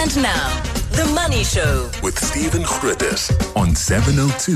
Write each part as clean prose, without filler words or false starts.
And now, The Money Show with Stephen Grootes on 702.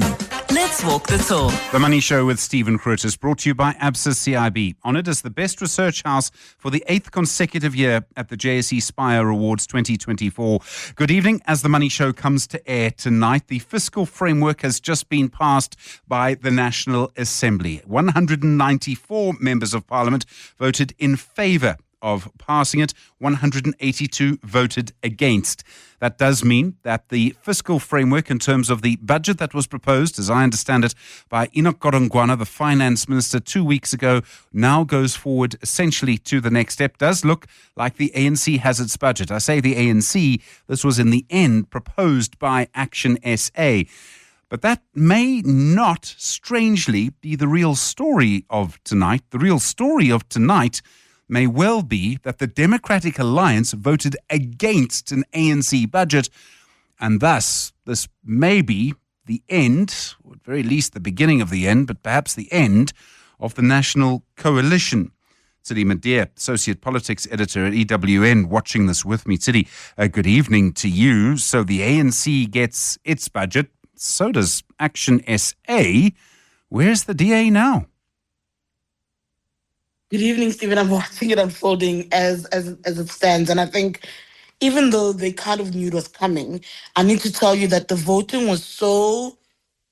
Let's walk the talk. The Money Show with Stephen Grootes, brought to you by ABSA CIB, honoured as the best research house for the 8th consecutive year at the JSE Spire Awards 2024. Good evening. As The Money Show comes to air tonight, the fiscal framework has just been passed by the National Assembly. 194 members of Parliament voted in favour of passing it, 182 voted against. That does mean that the fiscal framework, in terms of the budget that was proposed, as I understand it, by Ioko, the finance minister, 2 weeks ago, now goes forward essentially to the next step. Does look like the ANC has its budget. I say the ANC, this was in the end proposed by Action SA. But that may not, strangely, be the real story of tonight. The real story of tonight may well be that the Democratic Alliance voted against an ANC budget, and thus this may be the end, or at very least the beginning of the end, but perhaps the end of the National Coalition. Tsidi Madea, Associate Politics Editor at EWN, watching this with me. Tsidi, good evening to you. So the ANC gets its budget, so does Action SA. Where's the DA now? Good evening, Stephen. I'm watching it unfolding as it stands. And I think even though they kind of knew it was coming, I need to tell you that the voting was so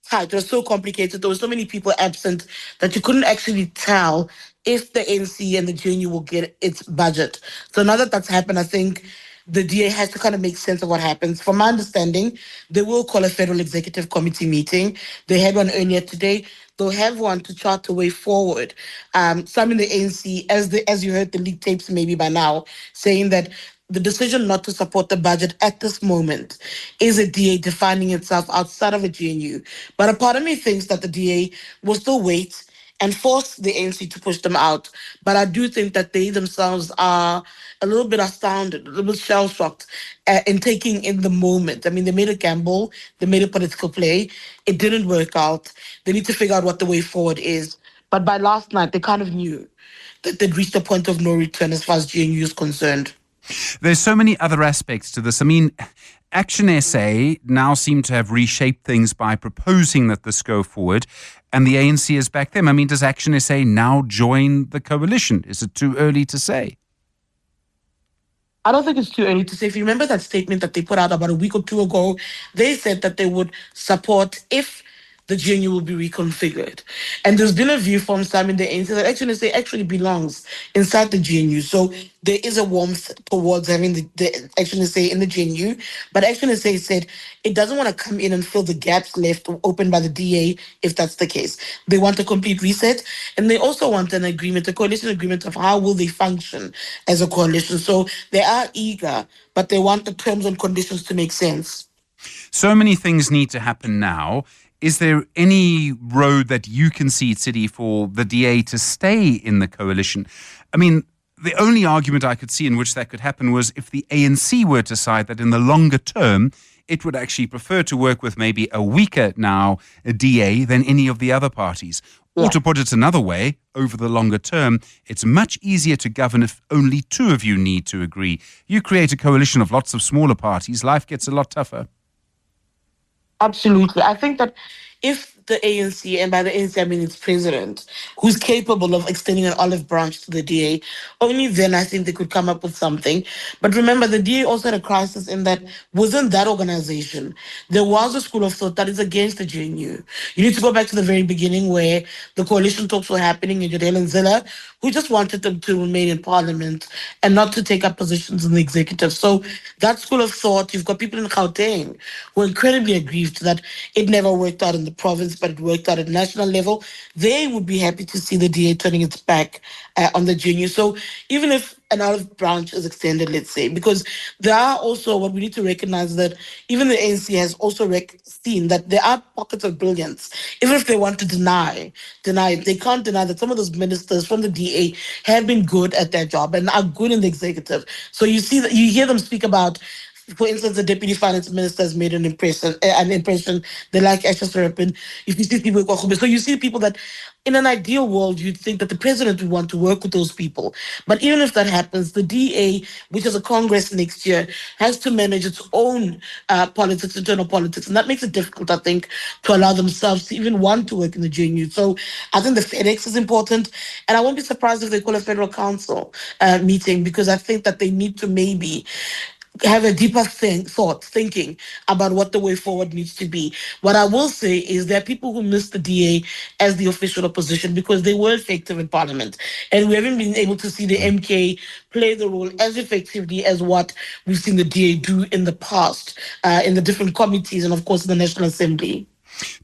tight, it was so complicated. There were so many people absent that you couldn't actually tell if the ANC and the GNU will get its budget. So now that that's happened, I think the DA has to kind of make sense of what happens. From my understanding, they will call a Federal Executive Committee meeting. They had one earlier today. They'll have one to chart a way forward. Some in the ANC, as you heard the leaked tapes maybe by now, saying that the decision not to support the budget at this moment is a DA defining itself outside of a GNU. But a part of me thinks that the DA will still wait and force the ANC to push them out. But I do think that they themselves are a little bit astounded, a little bit shell-shocked in taking in the moment. I mean, they made a gamble, they made a political play. It didn't work out. They need to figure out what the way forward is. But by last night, they kind of knew that they'd reached a point of no return as far as GNU is concerned. There's so many other aspects to this. I mean, Action SA now seem to have reshaped things by proposing that this go forward, and the ANC has backed them. I mean, does Action SA now join the coalition? Is it too early to say? I don't think it's too early to say. If you remember that statement that they put out about a week or two ago, they said that they would support if the GNU will be reconfigured. And there's been a view from some in the ANC that Action SA actually belongs inside the GNU. So there is a warmth towards having the Action SA in the GNU. But Action SA said it doesn't want to come in and fill the gaps left open by the DA if that's the case. They want a complete reset. And they also want an agreement, a coalition agreement of how will they function as a coalition. So they are eager, but they want the terms and conditions to make sense. So many things need to happen now. Is there any road that you can see, Tsidi, for the DA to stay in the coalition? I mean, the only argument I could see in which that could happen was if the ANC were to decide that in the longer term, it would actually prefer to work with maybe a weaker now a DA than any of the other parties. Yeah. Or to put it another way, over the longer term, it's much easier to govern if only two of you need to agree. You create a coalition of lots of smaller parties, life gets a lot tougher. Absolutely. I think that if the ANC, and by the ANC I mean its president, who's capable of extending an olive branch to the DA, only then I think they could come up with something. But remember, the DA also had a crisis in that within that organization, there was a school of thought that is against the GNU. You need to go back to the very beginning where the coalition talks were happening in Jadel and Zilla, who just wanted them to remain in parliament and not to take up positions in the executive. So that school of thought, you've got people in Gauteng who are incredibly aggrieved that it never worked out in the province, but it worked out at national level. They would be happy to see the DA turning its back on the GNU. So even if an olive branch is extended, let's say, because there are also, what we need to recognize that even the ANC has also seen that there are pockets of brilliance. Even if they want to deny it, they can't deny that some of those ministers from the DA have been good at their job and are good in the executive. So you see that, you hear them speak about for instance, the deputy finance minister has made an impression. They like Asha Serapin. If you see people, so you see people that, in an ideal world, you'd think that the president would want to work with those people. But even if that happens, the DA, which is a Congress next year, has to manage its own politics, internal politics, and that makes it difficult, I think, to allow themselves to even want to work in the GNU. So I think the FedEx is important, and I won't be surprised if they call a federal council meeting, because I think that they need to maybe have a deeper thinking about what the way forward needs to be. What I will say is there are people who miss the DA as the official opposition because they were effective in Parliament, and we haven't been able to see the MK play the role as effectively as what we've seen the DA do in the past, in the different committees and of course in the National Assembly.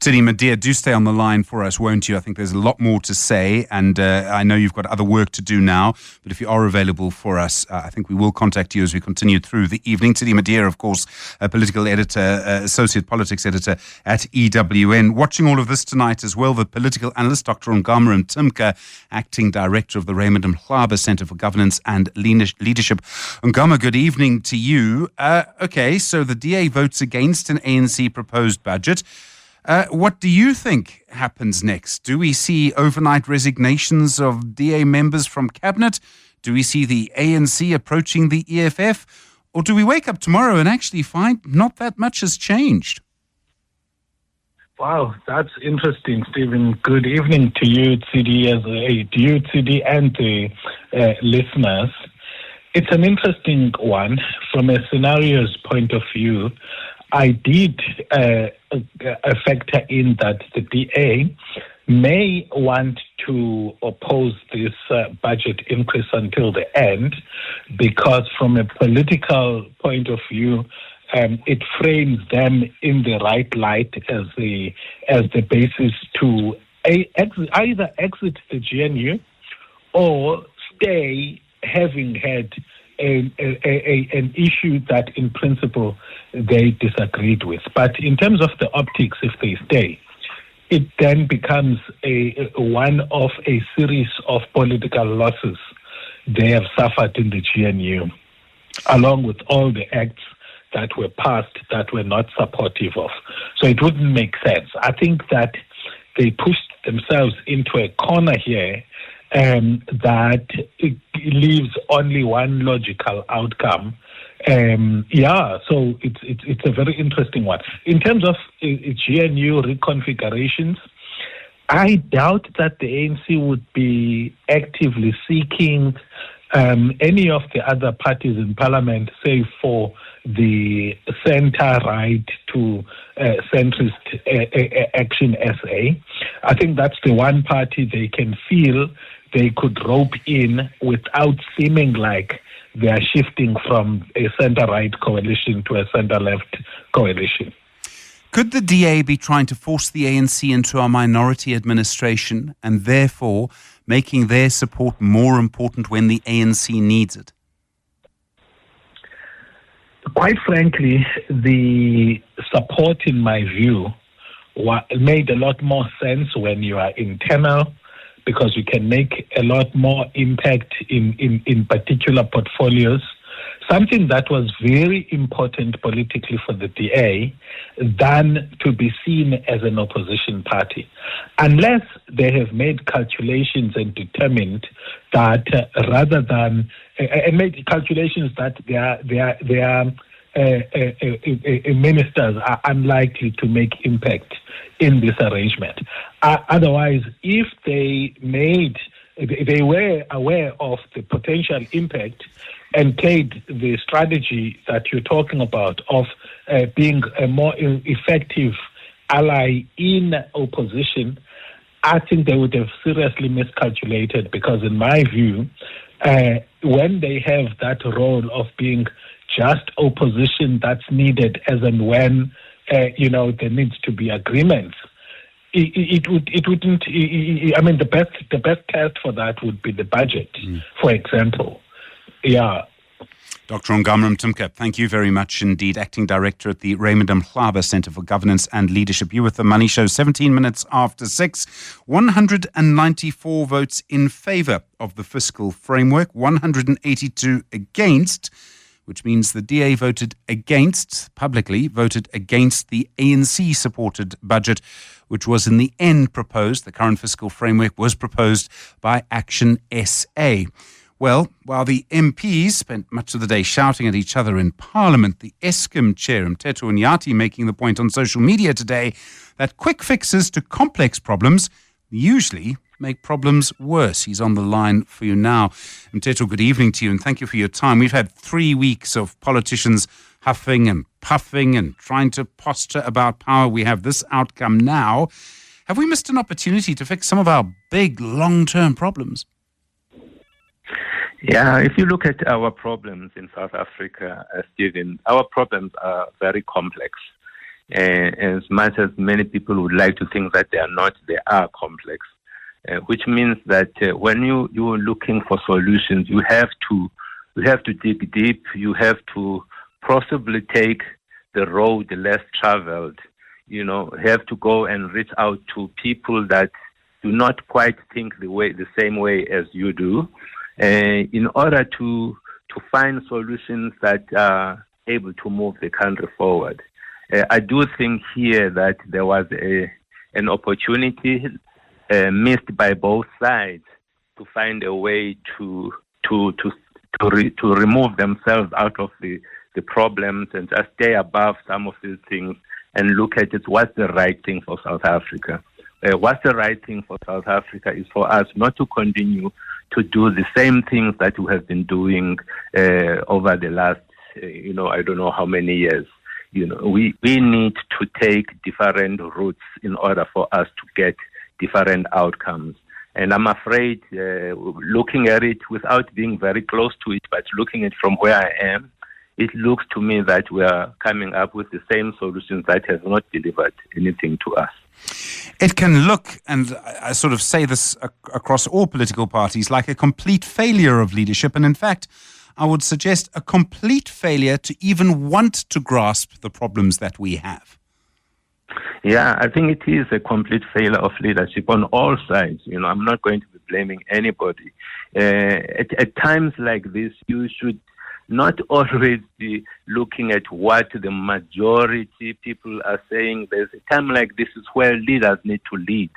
Tini, my dear, do stay on the line for us, won't you? I think there's a lot more to say, and I know you've got other work to do now, but if you are available for us, I think we will contact you as we continue through the evening. Tini Madeira, of course, a political editor, associate politics editor at EWN. Watching all of this tonight as well, the political analyst, Dr. Ongama Mtimka, acting director of the Raymond Mhlaba Centre for Governance and Leadership. Ongama, good evening to you. Okay, so the DA votes against an ANC proposed budget. What do you think happens next? Do we see overnight resignations of DA members from cabinet? Do we see the ANC approaching the EFF? Or do we wake up tomorrow and actually find not that much has changed? Wow, that's interesting, Stephen. Good evening to you, CD, and the listeners. It's an interesting one from a scenario's point of view. I did factor in that the DA may want to oppose this budget increase until the end, because from a political point of view, it frames them in the right light as the basis to either exit the GNU or stay, having had an issue that in principle they disagreed with. But in terms of the optics, if they stay, it then becomes one of a series of political losses they have suffered in the GNU, along with all the acts that were passed that were not supportive of. So it wouldn't make sense. I think that they pushed themselves into a corner here that it leaves only one logical outcome. So it's a very interesting one. In terms of GNU reconfigurations, I doubt that the ANC would be actively seeking any of the other parties in parliament, save for the centre-right to centrist Action SA. I think that's the one party they can feel they could rope in without seeming like they are shifting from a centre-right coalition to a centre-left coalition. Could the DA be trying to force the ANC into a minority administration and therefore making their support more important when the ANC needs it? Quite frankly, the support, in my view, made a lot more sense when you are internal, because you can make a lot more impact in particular portfolios. Something that was very important politically for the DA than to be seen as an opposition party. Unless they have made calculations and determined that rather than, and made calculations that their ministers are unlikely to make impact in this arrangement. Otherwise, if they were aware of the potential impact and played the strategy that you're talking about of being a more effective ally in opposition, I think they would have seriously miscalculated, because in my view, when they have that role of being just opposition that's needed as and when there needs to be agreements, it wouldn't. I mean, the best test for that would be the budget, for example. Yeah. Dr. Ongama Mtimka, thank you very much indeed. Acting Director at the Raymond Mhlaba Centre for Governance and Leadership. You with the Money Show, 17 minutes after 6. 194 votes in favour of the fiscal framework, 182 against, which means the DA publicly voted against the ANC-supported budget, which was in the end proposed. The current fiscal framework was proposed by Action SA. Well, while the MPs spent much of the day shouting at each other in Parliament, the Eskom chair, Mteto Nyati, making the point on social media today that quick fixes to complex problems usually make problems worse. He's on the line for you now. Mteto, good evening to you, and thank you for your time. We've had 3 weeks of politicians huffing and puffing and trying to posture about power. We have this outcome now. Have we missed an opportunity to fix some of our big long-term problems? Yeah, if you look at our problems in South Africa, Stephen, our problems are very complex. As much as many people would like to think that they are not, they are complex. Which means that when you are looking for solutions, you have to dig deep. You have to possibly take the road less traveled. Have to go and reach out to people that do not quite think the same way as you do. In order to find solutions that are able to move the country forward. I do think here that there was an opportunity missed by both sides to find a way to remove themselves out of the problems and just stay above some of these things and look at it. What's the right thing for South Africa? What's the right thing for South Africa is for us not to continue to do the same things that we have been doing over the last, I don't know how many years. We need to take different routes in order for us to get different outcomes. And I'm afraid, looking at it without being very close to it, but looking at it from where I am, it looks to me that we are coming up with the same solutions that have not delivered anything to us. It can look, and I sort of say this across all political parties, like a complete failure of leadership. And in fact, I would suggest a complete failure to even want to grasp the problems that we have. Yeah, I think it is a complete failure of leadership on all sides. I'm not going to be blaming anybody. At times like this, you should not always be looking at what the majority people are saying. There's a time like this is where leaders need to lead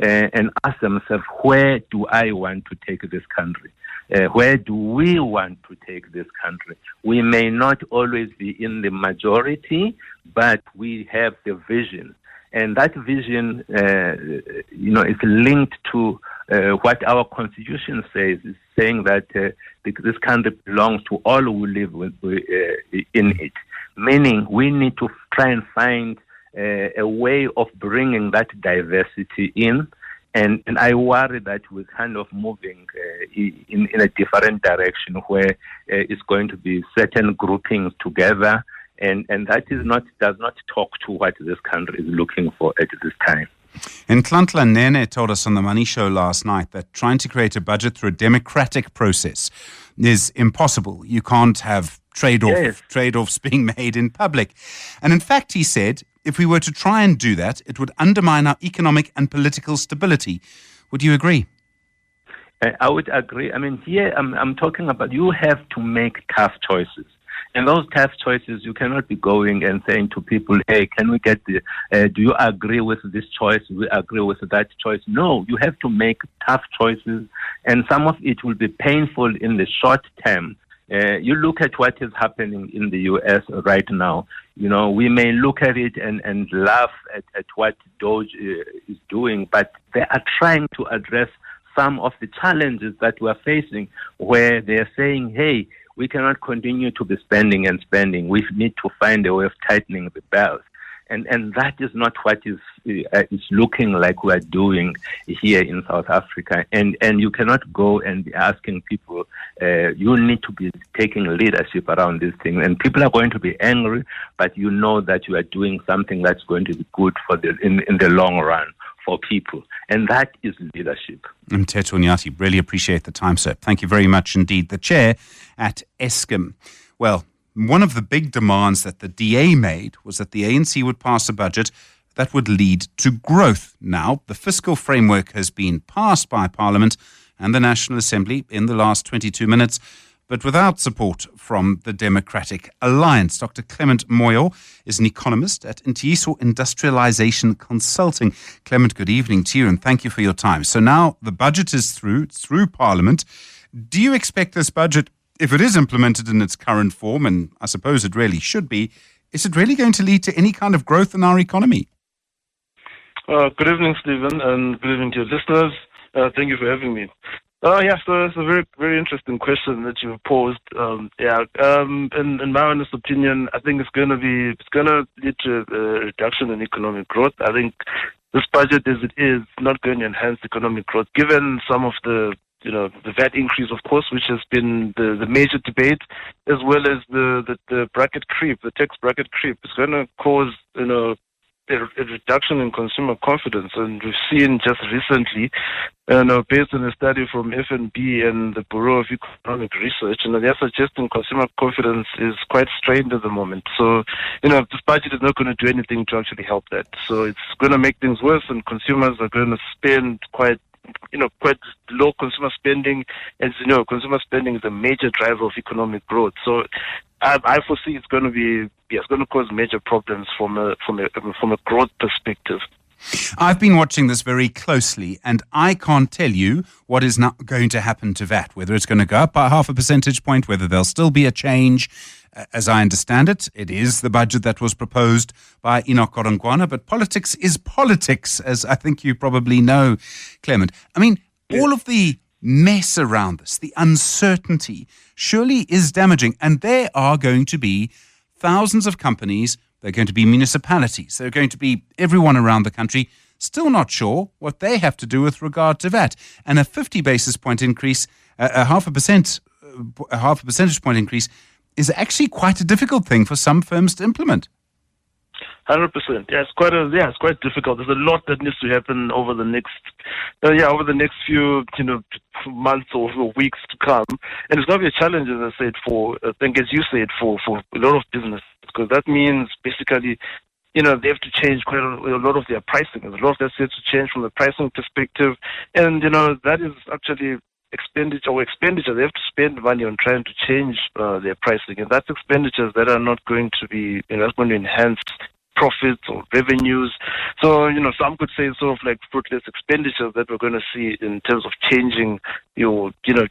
and ask themselves, where do I want to take this country? Where do we want to take this country? We may not always be in the majority, but we have the vision. And that vision, is linked to what our constitution says. It's saying that this country belongs to all who live in it. Meaning we need to try and find a way of bringing that diversity in. And I worry that we're kind of moving in a different direction where it's going to be certain groupings together. And that does not talk to what this country is looking for at this time. And Nene told us on the Money Show last night that trying to create a budget through a democratic process is impossible. You can't have trade-offs being made in public. And in fact, he said, if we were to try and do that, it would undermine our economic and political stability. Would you agree? I would agree. I mean, here I'm talking about you have to make tough choices. And those tough choices, you cannot be going and saying to people, hey, can we get do you agree with this choice? We agree with that choice. No, you have to make tough choices. And some of it will be painful in the short term. You look at what is happening in the U.S. right now. We may look at it and laugh at what Doge is doing, but they are trying to address some of the challenges that we are facing, where they are saying, hey, we cannot continue to be spending and spending. We need to find a way of tightening the belt. And that is not what is looking like we are doing here in South Africa. And you cannot go and be asking people, you need to be taking leadership around this thing. And people are going to be angry, but you know that you are doing something that's going to be good for in the long run for people. And that is leadership. Mteto Nyati, really appreciate the time, sir. Thank you very much indeed. The chair at Eskom. Well, one of the big demands that the DA made was that the ANC would pass a budget that would lead to growth. Now, the fiscal framework has been passed by Parliament and the National Assembly in the last 22 minutes, but without support from the Democratic Alliance. Dr. Clement Moyo is an economist at Mteto Industrialization Consulting. Clement, good evening to you, and thank you for your time. So now the budget is through Parliament. Do you expect this budget, if it is implemented in its current form, and I suppose it really should be, is it really going to lead to any kind of growth in our economy? Good evening, Stephen, and good evening to your listeners. Thank you for having me. So it's a very, very interesting question that you've posed. In my honest opinion, I think it's going to lead to a reduction in economic growth. I think this budget, as it is, not going to enhance economic growth, given some of the VAT increase, of course, which has been the major debate, as well as the bracket creep, the tax bracket creep. It's going to cause, a reduction in consumer confidence. And we've seen just recently, based on a study from FNB and the Bureau of Economic Research, they're suggesting consumer confidence is quite strained at the moment. So, this budget is not going to do anything to actually help that. So it's going to make things worse, and consumers are going to spend quite low consumer spending. As you know, consumer spending is a major driver of economic growth. So I foresee it's going to cause major problems from a growth perspective. I've been watching this very closely, and I can't tell you what is not going to happen to VAT, whether it's going to go up by 0.5 percentage point, whether there'll still be a change. As I understand it, it is the budget that was proposed by Ioko, but politics is politics, as I think you probably know, Clement. I mean, all of the mess around this, the uncertainty, surely is damaging. And there are going to be thousands of companies, there are going to be municipalities, there are going to be everyone around the country still not sure what they have to do with regard to VAT. And a 50 basis point increase, a half a percentage point increase, is actually quite a difficult thing for some firms to implement. 100%. It's quite difficult. There's a lot that needs to happen over the next few months or weeks to come, and it's going to be a challenge, as I said, as you said, for a lot of businesses, because that means basically, they have to change quite a lot of their pricing. There's a lot that has to change from the pricing perspective, and that is actually expenditure. They have to spend money on trying to change their pricing, and that's expenditures that are not going to be, that's going to enhance profits or revenues. So, some could say sort of like fruitless expenditures that we're going to see in terms of changing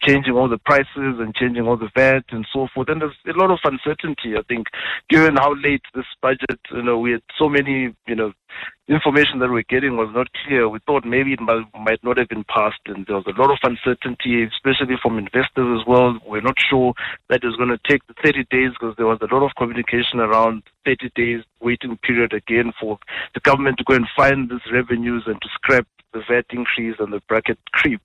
changing all the prices and changing all the VAT and so forth. And there's a lot of uncertainty, I think, given how late this budget, we had so many, information that we're getting was not clear. We thought maybe it might not have been passed, and there was a lot of uncertainty, especially from investors as well. We're not sure that it's going to take the 30 days, because there was a lot of communication around 30 days waiting period again for the government to go and find these revenues and to scrap the VAT increase and the bracket creep.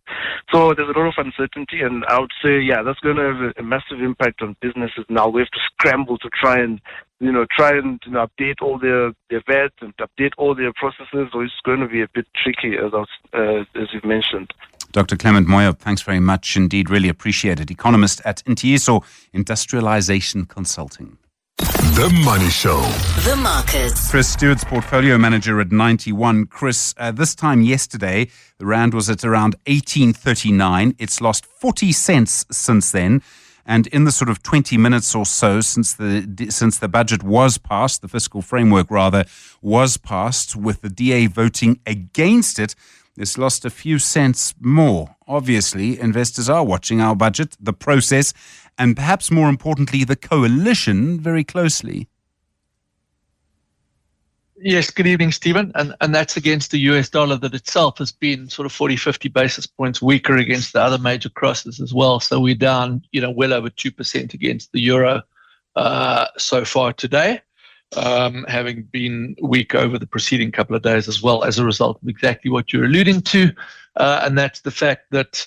So there's a lot of uncertainty, and I would say, that's going to have a massive impact on businesses now. We have to scramble to try and update all their VAT and update all their processes, so it's going to be a bit tricky, as you've mentioned. Dr. Clement Moyo, thanks very much indeed. Really appreciate it. Economist at Mteto Industrialization Consulting. The Money Show. The markets. Chris Stewart's portfolio manager at 91. Chris, this time yesterday, the rand was at around 18.39. It's lost 40 cents since then. And in the sort of 20 minutes or so since the budget was passed, the fiscal framework rather was passed, with the DA voting against it, it's lost a few cents more. Obviously, investors are watching our budget, the process, and perhaps more importantly, the coalition very closely. Yes, good evening, Stephen. And that's against the US dollar that itself has been sort of 40, 50 basis points weaker against the other major crosses as well. So we're down, well over 2% against the euro so far today, having been weak over the preceding couple of days as well, as a result of exactly what you're alluding to. And that's the fact that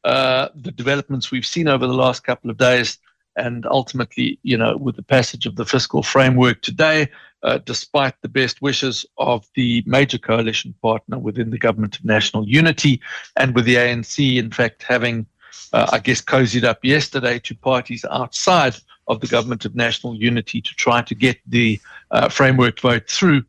the developments we've seen over the last couple of days, and ultimately, with the passage of the fiscal framework today, despite the best wishes of the major coalition partner within the Government of National Unity, and with the ANC, in fact, having, cozied up yesterday to parties outside of the Government of National Unity to try to get the framework vote through,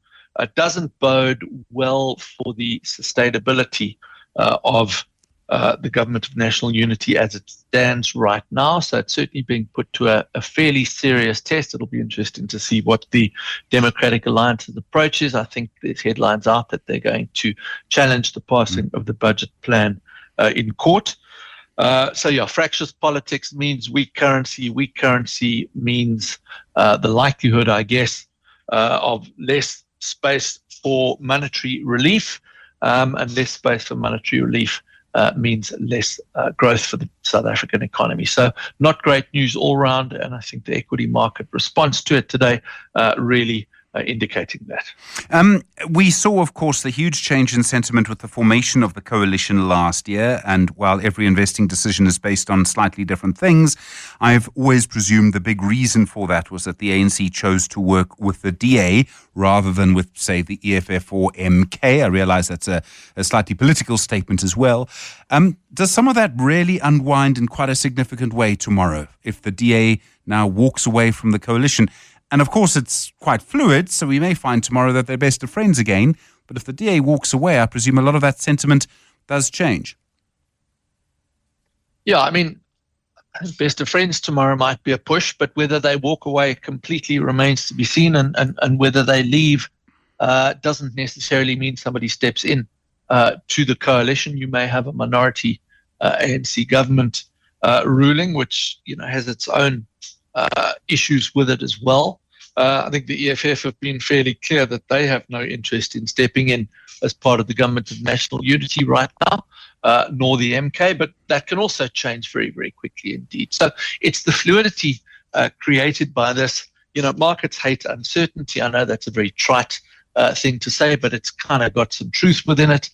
doesn't bode well for the sustainability of the government of national unity as it stands right now. So it's certainly being put to a fairly serious test. It'll be interesting to see what the Democratic Alliance's approach is. I think there's headlines out that they're going to challenge the passing of the budget plan in court. Fractious politics means weak currency. Weak currency means the likelihood, I guess, of less space for monetary relief, and less space for monetary relief means less growth for the South African economy. So not great news all round, and I think the equity market response to it today really indicating that. We saw, of course, the huge change in sentiment with the formation of the coalition last year, and while every investing decision is based on slightly different things, I've always presumed the big reason for that was that the ANC chose to work with the DA rather than with, say, the EFF or MK. I realize that's a slightly political statement as well. Does some of that really unwind in quite a significant way tomorrow if the DA now walks away from the coalition? And of course, it's quite fluid, so we may find tomorrow that they're best of friends again. But if the DA walks away, I presume a lot of that sentiment does change. Yeah, I mean, best of friends tomorrow might be a push, but whether they walk away completely remains to be seen. And whether they leave doesn't necessarily mean somebody steps in to the coalition. You may have a minority ANC government ruling, which has its own issues with it as well. I think the EFF have been fairly clear that they have no interest in stepping in as part of the government of national unity right now, nor the MK, but that can also change very, very quickly indeed. So it's the fluidity created by this. Markets hate uncertainty. I know that's a very trite thing to say, but it's kind of got some truth within it.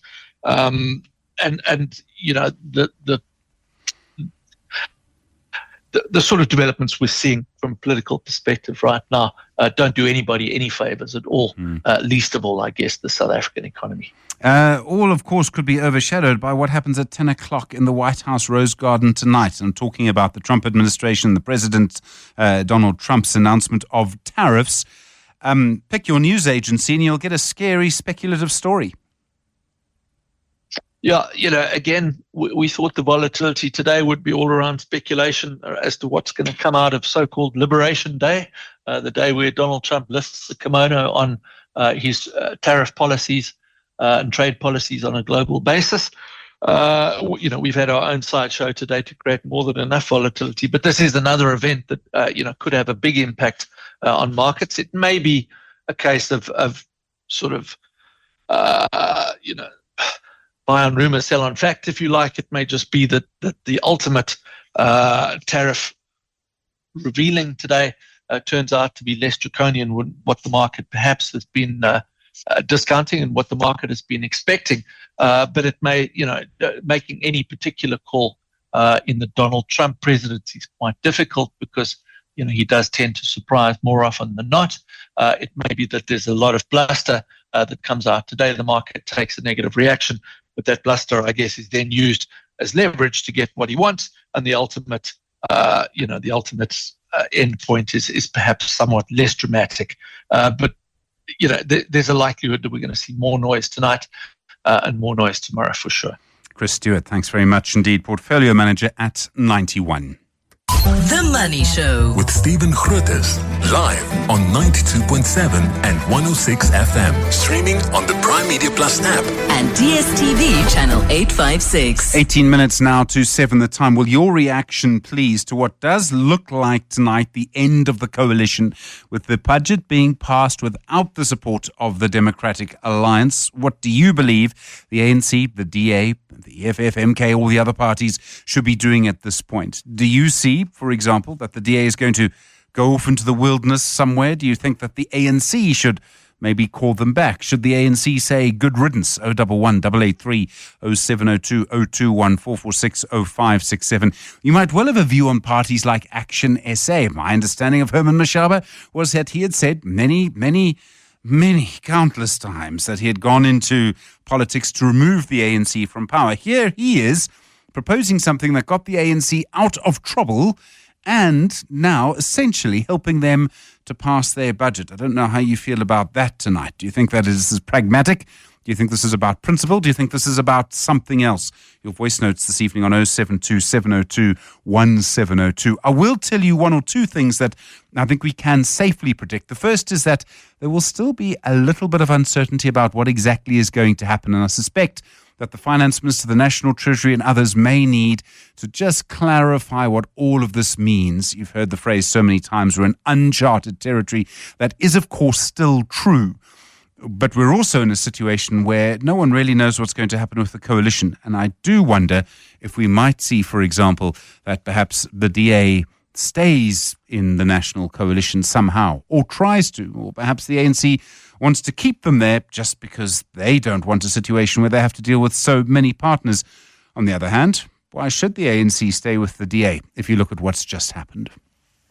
The sort of developments we're seeing from a political perspective right now don't do anybody any favors at all, least of all, I guess, the South African economy. All, of course, could be overshadowed by what happens at 10 o'clock in the White House Rose Garden tonight. I'm talking about the Trump administration, the President Donald Trump's announcement of tariffs. Pick your news agency and you'll get a scary speculative story. Yeah, again, we thought the volatility today would be all around speculation as to what's going to come out of so-called Liberation Day, the day where Donald Trump lifts the kimono on his tariff policies and trade policies on a global basis. We've had our own sideshow today to create more than enough volatility, but this is another event that could have a big impact on markets. It may be a case of sort of buy on rumor, sell on fact, if you like. It may just be that the ultimate tariff revealing today turns out to be less draconian than what the market perhaps has been discounting and what the market has been expecting. But it may, making any particular call in the Donald Trump presidency is quite difficult because, he does tend to surprise more often than not. It may be that there's a lot of bluster that comes out today. The market takes a negative reaction, but that bluster, I guess, is then used as leverage to get what he wants. And the ultimate, end point is perhaps somewhat less dramatic. But there's a likelihood that we're going to see more noise tonight and more noise tomorrow for sure. Chris Stewart, thanks very much indeed. Portfolio manager at 91. The Money Show With Stephen Grootes, live on 92.7 and 106 FM. Streaming on the Prime Media Plus app. and DSTV channel 856. 18 minutes now to 7 the time. Will your reaction, please, to what does look like tonight the end of the coalition with the budget being passed without the support of the Democratic Alliance? What do you believe the ANC, the DA, the EFF, MK, all the other parties should be doing at this point? Do you see, for example, that the DA is going to go off into the wilderness somewhere? Do you think that the ANC should maybe call them back? Should the ANC say good riddance? 011 883 0702 021 446 0567. You might well have a view on parties like Action SA. My understanding of Herman Mashaba was that he had said many, countless times that he had gone into politics to remove the ANC from power. Here he is proposing something that got the ANC out of trouble and now essentially helping them to pass their budget. I don't know how you feel about that tonight. Do you think that is pragmatic? Do you think this is about principle? Do you think this is about something else? Your voice notes this evening on 072 702 1702. I will tell you one or two things that I think we can safely predict. The first is that there will still be a little bit of uncertainty about what exactly is going to happen. And I suspect that the Finance Minister, the National Treasury and others may need to just clarify what all of this means. You've heard the phrase so many times, we're in uncharted territory. That is, of course, still true. But we're also in a situation where no one really knows what's going to happen with the coalition. And I do wonder if we might see, for example, that perhaps the DA stays in the national coalition somehow, or tries to, or perhaps the ANC wants to keep them there just because they don't want a situation where they have to deal with so many partners. On the other hand, why should the ANC stay with the DA if you look at what's just happened?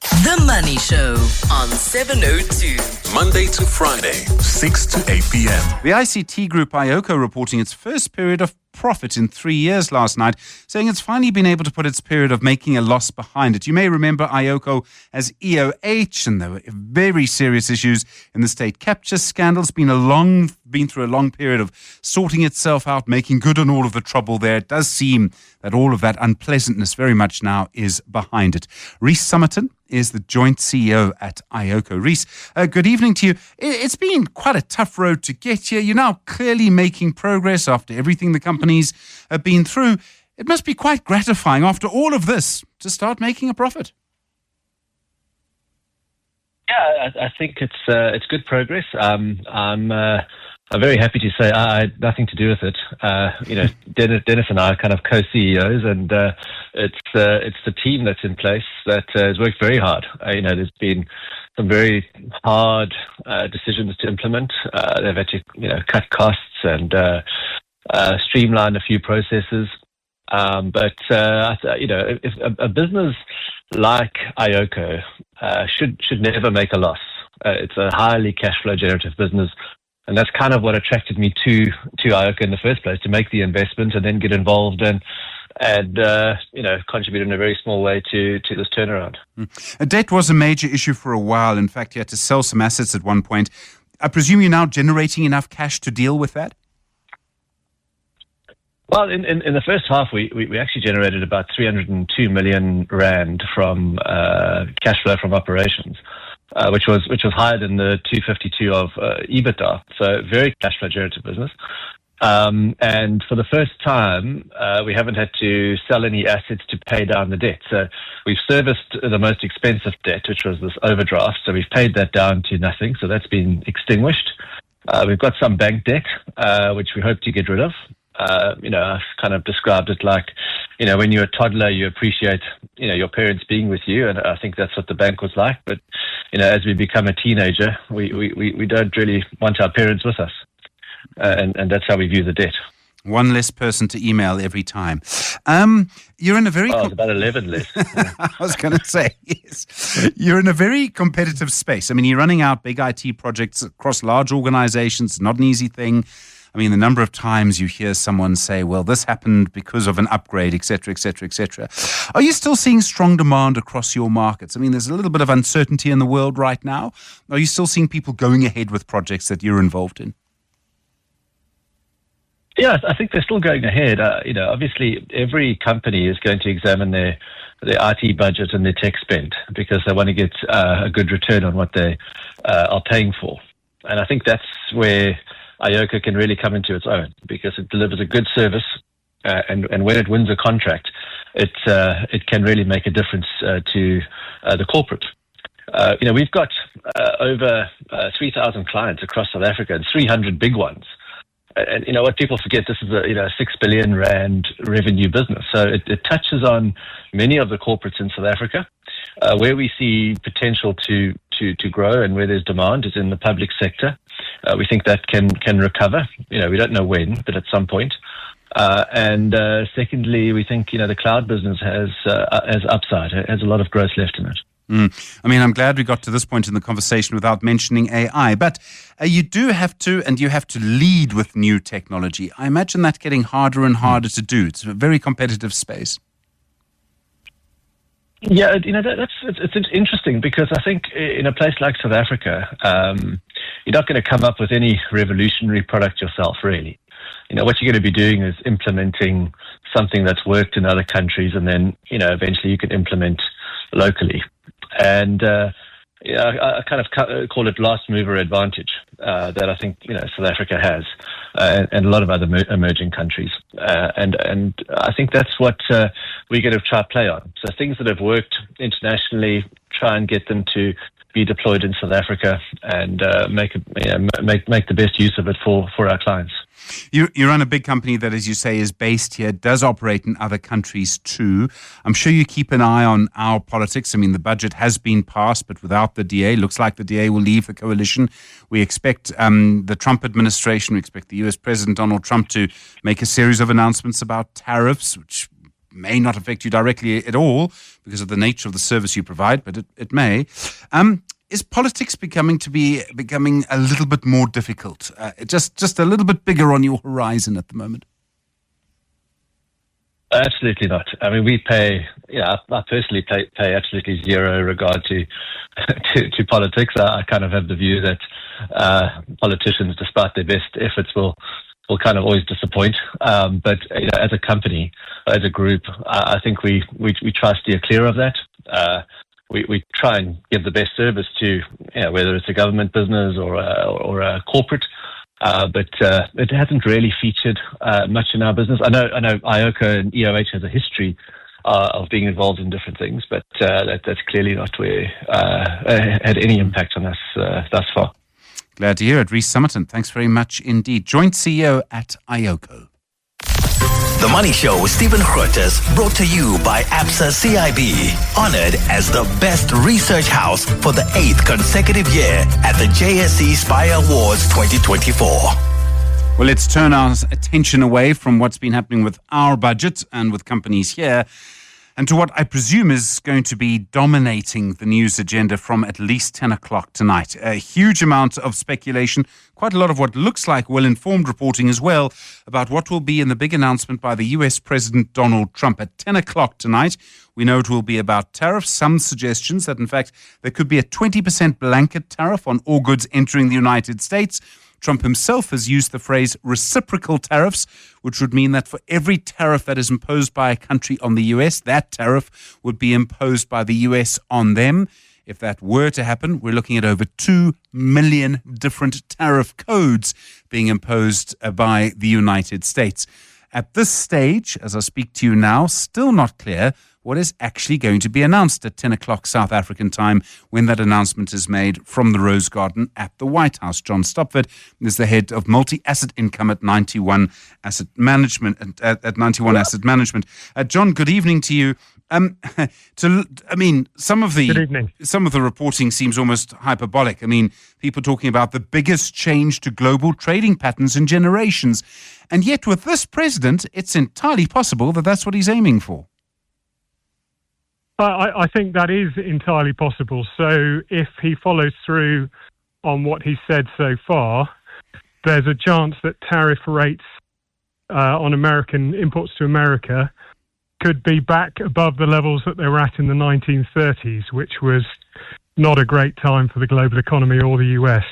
The Money Show on 702. Monday to Friday, 6 to 8 p.m. The ICT group Ioko reporting its first period of profit in 3 years last night, saying it's finally been able to put its period of making a loss behind it. You may remember Ioko as EOH, and there were very serious issues in the state capture scandal. It's been through a long period of sorting itself out, making good on all of the trouble there. It does seem that all of that unpleasantness very much now is behind it. Rhys Summerton is the joint CEO at Ioko. Rhys, good evening to you. It's been quite a tough road to get here. You're now clearly making progress after everything the companies have been through. It must be quite gratifying after all of this to start making a profit. Yeah, I think it's good progress. I'm very happy to say I had nothing to do with it. Dennis and I are kind of co-CEOs, and it's the team that's in place that has worked very hard. There's been some very hard decisions to implement. They've had to cut costs and streamline a few processes. But if a business like Ioko should never make a loss. It's a highly cash flow generative business. And that's kind of what attracted me to Ioko in the first place, to make the investment and then get involved and contribute in a very small way to this turnaround. Debt was a major issue for a while. In fact, you had to sell some assets at one point. I presume you're now generating enough cash to deal with that? Well, in the first half, we actually generated about 302 million rand from cash flow from operations. Which was higher than the 252 of EBITDA, so very cash flow generative business. And for the first time, we haven't had to sell any assets to pay down the debt. So we've serviced the most expensive debt, which was this overdraft. So we've paid that down to nothing. So that's been extinguished. We've got some bank debt, which we hope to get rid of. I've kind of described it like, when you're a toddler, you appreciate, your parents being with you. And I think that's what the bank was like. But, as we become a teenager, we don't really want our parents with us. And that's how we view the debt. One less person to email every time. You're in a very... it's about 11 less. I was going to say, yes. You're in a very competitive space. I mean, you're running out big IT projects across large organizations. Not an easy thing. I mean, the number of times you hear someone say, well, this happened because of an upgrade, et cetera, et cetera, et cetera. Are you still seeing strong demand across your markets? I mean, there's a little bit of uncertainty in the world right now. Are you still seeing people going ahead with projects that you're involved in? Yeah, I think they're still going ahead. Obviously, every company is going to examine their IT budget and their tech spend because they want to get a good return on what they are paying for. And I think that's where Ioko can really come into its own because it delivers a good service, and when it wins a contract, it can really make a difference to the corporate. We've got over 3,000 clients across South Africa and 300 big ones. And what people forget, this is a 6 billion rand revenue business. So it touches on many of the corporates in South Africa. Where we see potential to grow and where there's demand is in the public sector. We think that can recover. We don't know when, but at some point. And secondly, we think the cloud business has upside. It has a lot of growth left in it. I mean, I'm glad we got to this point in the conversation without mentioning AI, but you do have to, and you have to lead with new technology. I imagine that getting harder and harder to do. It's a very competitive space. Yeah, it's interesting because I think in a place like South Africa, you're not going to come up with any revolutionary product yourself, really. What you're going to be doing is implementing something that's worked in other countries, and then, eventually you can implement locally. And I kind of call it last mover advantage that I think South Africa has, and a lot of other emerging countries. And I think that's what we're going to try to play on. So things that have worked internationally, try and get them to be deployed in South Africa, and make the best use of it for our clients. You run a big company that, as you say, is based here, does operate in other countries too. I'm sure you keep an eye on our politics. I mean, the budget has been passed, but without the DA, looks like the DA will leave the coalition. We expect the Trump administration, we expect the US President Donald Trump to make a series of announcements about tariffs, which may not affect you directly at all because of the nature of the service you provide, but it may. Is politics becoming a little bit more difficult? Just a little bit bigger on your horizon at the moment? Absolutely not. I mean, we pay. I personally pay absolutely zero regard to politics. I kind of have the view that politicians, despite their best efforts, will kind of always disappoint. But as a company, as a group, I think we try to steer clear of that. We try and give the best service to whether it's a government business or a corporate, but it hasn't really featured much in our business. I know Ioko and EOH has a history of being involved in different things, but that's clearly not where had any impact on us thus far. Glad to hear it. Rhys Summerton, thanks very much indeed. Joint CEO at Ioko. The Money Show with Stephen Grootes, brought to you by Absa CIB. Honored as the best research house for the 8th consecutive year at the JSE Spire Awards 2024. Well, let's turn our attention away from what's been happening with our budget and with companies here, and to what I presume is going to be dominating the news agenda from at least 10 o'clock tonight. A huge amount of speculation, quite a lot of what looks like well-informed reporting as well, about what will be in the big announcement by the US President Donald Trump at 10 o'clock tonight. We know it will be about tariffs, some suggestions that, in fact, there could be a 20% blanket tariff on all goods entering the United States. Trump himself has used the phrase reciprocal tariffs, which would mean that for every tariff that is imposed by a country on the US, that tariff would be imposed by the US on them. If that were to happen, we're looking at over 2 million different tariff codes being imposed by the United States. At this stage, as I speak to you now, still not clear what is actually going to be announced at 10 o'clock South African time when that announcement is made from the Rose Garden at the White House. John Stopford is the head of multi-asset income at 91 Asset Management. Asset Management. John, good evening to you. Some of the reporting seems almost hyperbolic. I mean, people talking about the biggest change to global trading patterns in generations. And yet with this president, it's entirely possible that that's what he's aiming for. I think that is entirely possible. So if he follows through on what he said so far, there's a chance that tariff rates on American imports to America could be back above the levels that they were at in the 1930s, which was not a great time for the global economy or the US.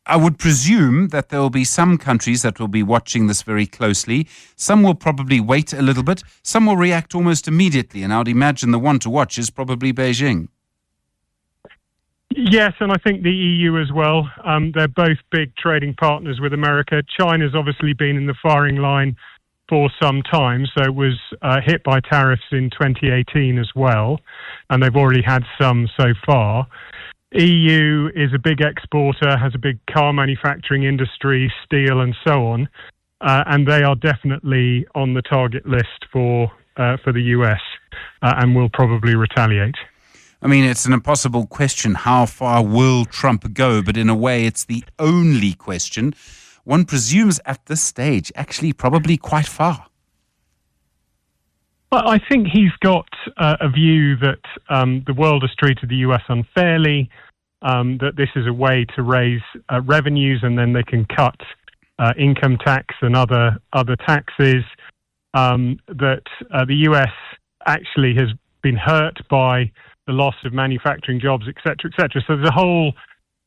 I would presume that there will be some countries that will be watching this very closely. Some will probably wait a little bit. Some will react almost immediately. And I would imagine the one to watch is probably Beijing. Yes, and I think the EU as well. They're both big trading partners with America. China's obviously been in the firing line for some time, so it was hit by tariffs in 2018 as well. And they've already had some so far. EU is a big exporter, has a big car manufacturing industry, steel and so on, and they are definitely on the target list for the US and will probably retaliate. I mean, it's an impossible question. How far will Trump go? But in a way, it's the only question. One presumes at this stage, actually probably quite far. Well, I think he's got a view that the world has treated the US unfairly, that this is a way to raise revenues and then they can cut income tax and other taxes, that the US actually has been hurt by the loss of manufacturing jobs, et cetera, et cetera. So there's a whole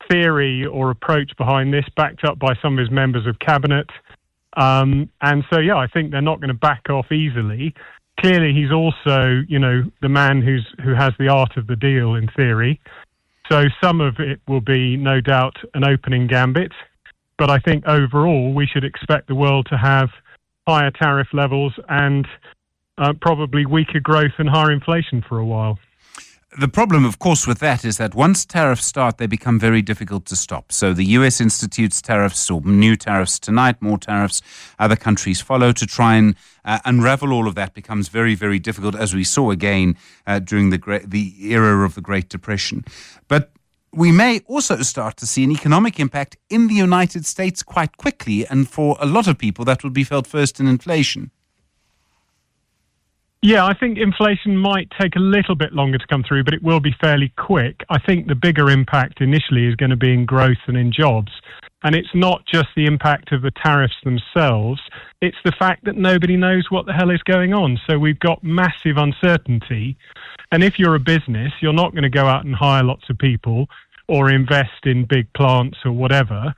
theory or approach behind this, backed up by some of his members of cabinet. And so, I think they're not going to back off easily. Clearly, he's also, the man who has the art of the deal in theory. So some of it will be, no doubt, an opening gambit. But I think overall, we should expect the world to have higher tariff levels and probably weaker growth and higher inflation for a while. The problem, of course, with that is that once tariffs start, they become very difficult to stop. So the US institutes tariffs or new tariffs tonight, more tariffs, other countries follow to try and unravel all of that becomes very, very difficult, as we saw again during the era of the Great Depression. But we may also start to see an economic impact in the United States quite quickly, and for a lot of people that will be felt first in inflation. Yeah, I think inflation might take a little bit longer to come through, but it will be fairly quick. I think the bigger impact initially is going to be in growth and in jobs. And it's not just the impact of the tariffs themselves, it's the fact that nobody knows what the hell is going on. So we've got massive uncertainty. And if you're a business, you're not going to go out and hire lots of people or invest in big plants or whatever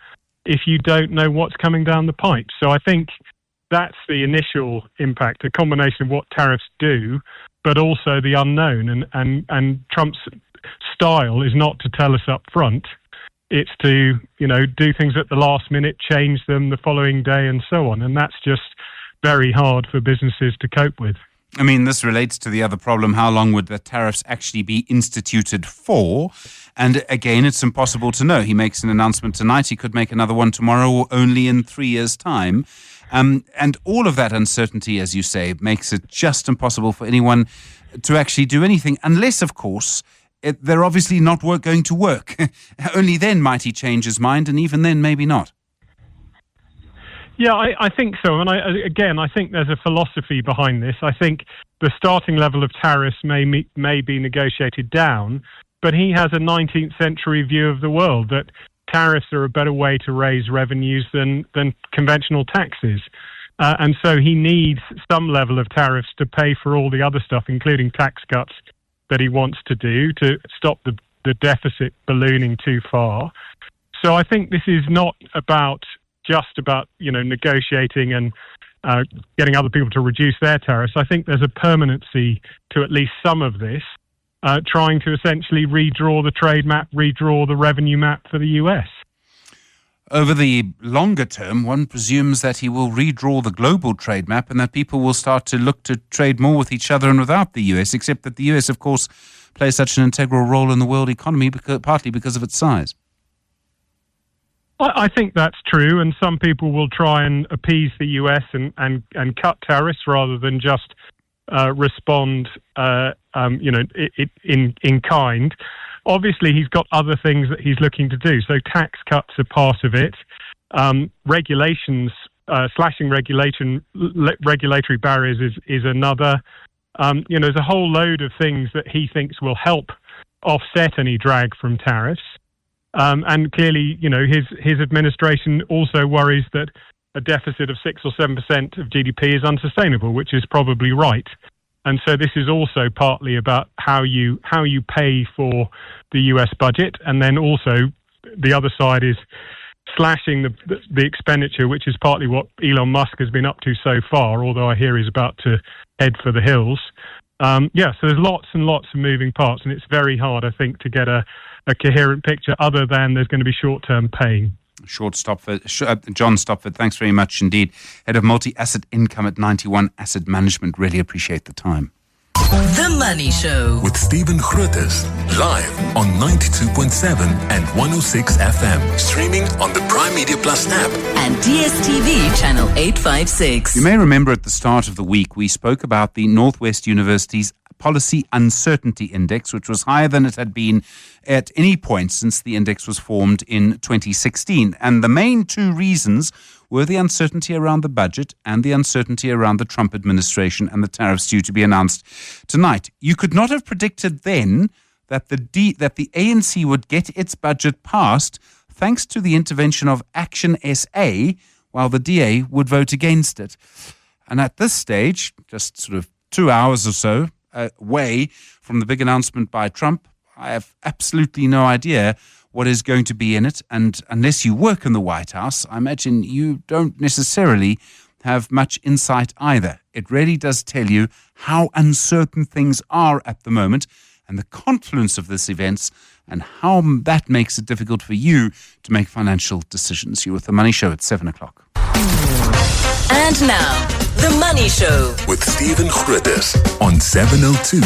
if you don't know what's coming down the pipe. So I think that's the initial impact, a combination of what tariffs do, but also the unknown. And Trump's style is not to tell us up front. It's to, do things at the last minute, change them the following day and so on. And that's just very hard for businesses to cope with. I mean, this relates to the other problem. How long would the tariffs actually be instituted for? And again, it's impossible to know. He makes an announcement tonight. He could make another one tomorrow or only in 3 years' time. And all of that uncertainty, as you say, makes it just impossible for anyone to actually do anything, unless, of course, they're obviously not going to work. Only then might he change his mind, and even then, maybe not. Yeah, I think so. And I think there's a philosophy behind this. I think the starting level of tariffs may be negotiated down, but he has a 19th century view of the world that tariffs are a better way to raise revenues than conventional taxes. And so he needs some level of tariffs to pay for all the other stuff, including tax cuts that he wants to do to stop the deficit ballooning too far. So I think this is not just about negotiating and getting other people to reduce their tariffs. I think there's a permanency to at least some of this, trying to essentially redraw the trade map, redraw the revenue map for the US. Over the longer term, one presumes that he will redraw the global trade map and that people will start to look to trade more with each other and without the US, except that the US, of course, plays such an integral role in the world economy, partly because of its size. I think that's true, and some people will try and appease the US and cut tariffs rather than just respond, in kind. Obviously, he's got other things that he's looking to do. So tax cuts are part of it. Regulations, slashing regulatory barriers is another. There's a whole load of things that he thinks will help offset any drag from tariffs. And clearly, his administration also worries that a deficit of 6 or 7% of GDP is unsustainable, which is probably right. And so this is also partly about how you pay for the US budget, and then also the other side is slashing the expenditure, which is partly what Elon Musk has been up to so far, although I hear he's about to head for the hills. So there's lots and lots of moving parts, and it's very hard, I think, to get a coherent picture other than there's going to be short-term pain. John Stopford, thanks very much indeed. Head of Multi-Asset Income at 91 Asset Management. Really appreciate the time. The Money Show With Stephen Grootes, live on 92.7 and 106 FM. Streaming on the Prime Media Plus app. and DSTV channel 856. You may remember at the start of the week, we spoke about the Northwest University's Policy Uncertainty Index, which was higher than it had been at any point since the index was formed in 2016. And the main two reasons were the uncertainty around the budget and the uncertainty around the Trump administration and the tariffs due to be announced tonight. You could not have predicted then that the ANC would get its budget passed thanks to the intervention of Action SA, while the DA would vote against it. And at this stage, just sort of 2 hours or so away from the big announcement by Trump, I have absolutely no idea what is going to be in it. And unless you work in the White House, I imagine you don't necessarily have much insight either. It really does tell you how uncertain things are at the moment and the confluence of these events and how that makes it difficult for you to make financial decisions. You're with The Money Show at 7 o'clock. And now, The Money Show with Stephen Grootes on 702.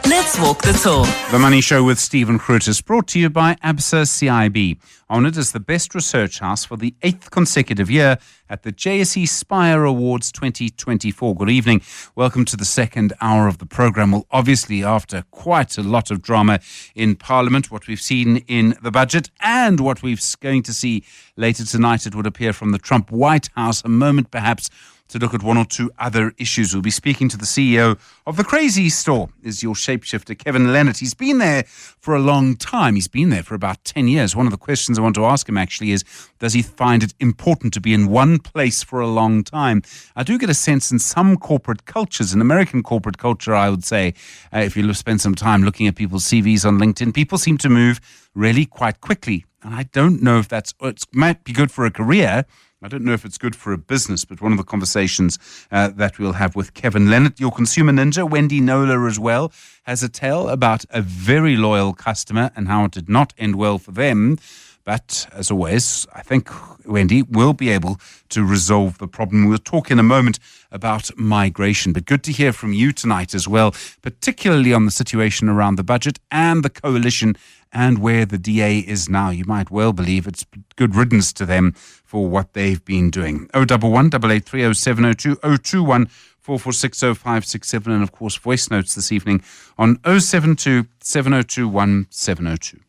Let's walk the talk. The Money Show with Stephen Grootes, brought to you by ABSA CIB, honoured as the best research house for the 8th consecutive year at the JSE Spire Awards 2024. Good evening. Welcome to the second hour of the programme. Well, obviously, after quite a lot of drama in Parliament, what we've seen in the budget and what we're going to see later tonight, it would appear, from the Trump White House, a moment perhaps to look at one or two other issues. We'll be speaking to the CEO of the Crazy Store, is your shapeshifter, Kevin Lennett. He's been there for a long time. He's been there for about 10 years. One of the questions I want to ask him actually is, does he find it important to be in one place for a long time? I do get a sense in some corporate cultures, in American corporate culture, I would say, if you spend some time looking at people's CVs on LinkedIn, people seem to move really quite quickly. And I don't know if it might be good for a career. I don't know if it's good for a business, but one of the conversations that we'll have with Kevin Lennett, your consumer ninja, Wendy Nola as well, has a tale about a very loyal customer and how it did not end well for them. But as always, I think Wendy will be able to resolve the problem. We'll talk in a moment about migration. But good to hear from you tonight as well, particularly on the situation around the budget and the coalition and where the DA is now. You might well believe it's good riddance to them for what they've been doing. 011 883 0702 021 446 0567, and of course voice notes this evening on 072 702 1702.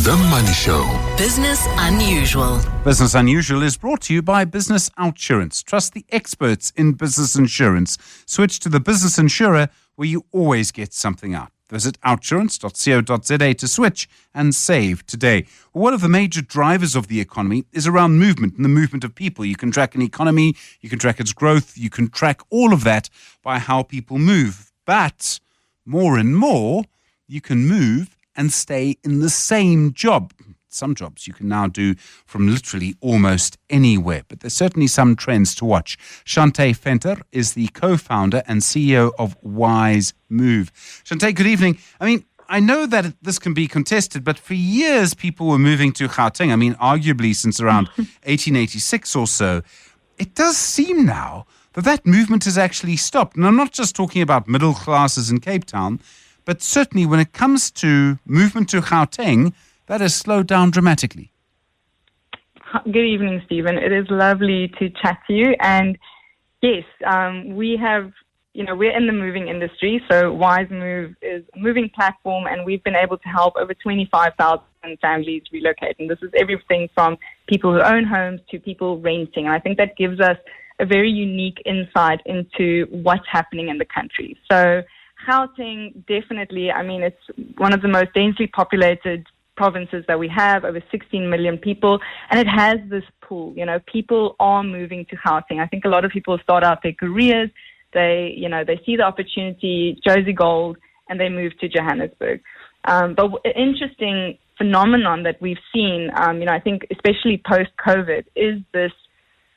The Money Show. Business Unusual. Business Unusual is brought to you by Business Outsurance. Trust the experts in business insurance. Switch to the business insurer where you always get something out. Visit outsurance.co.za to switch and save today. One of the major drivers of the economy is around movement and the movement of people. You can track an economy, you can track its growth, you can track all of that by how people move. But more and more, you can move and stay in the same job. Some jobs you can now do from literally almost anywhere, but there's certainly some trends to watch. Shante Venter is the co-founder and CEO of Wise Move. Shante, good evening. I mean, I know that this can be contested, but for years people were moving to Gauteng. I mean, arguably since around 1886 or so. It does seem now that movement has actually stopped. And I'm not just talking about middle classes in Cape Town, but certainly when it comes to movement to Gauteng, that has slowed down dramatically. Good evening, Stephen. It is lovely to chat to you. And yes, we have, we're in the moving industry. So Wise Move is a moving platform, and we've been able to help over 25,000 families relocate. And this is everything from people who own homes to people renting. And I think that gives us a very unique insight into what's happening in the country. So Gauteng, definitely, I mean, it's one of the most densely populated provinces that we have, over 16 million people, and it has this pull. People are moving to Gauteng. I think a lot of people start out their careers, they see the opportunity, Josie Gold, and they move to Johannesburg. But an interesting phenomenon that we've seen, I think especially post-COVID, is this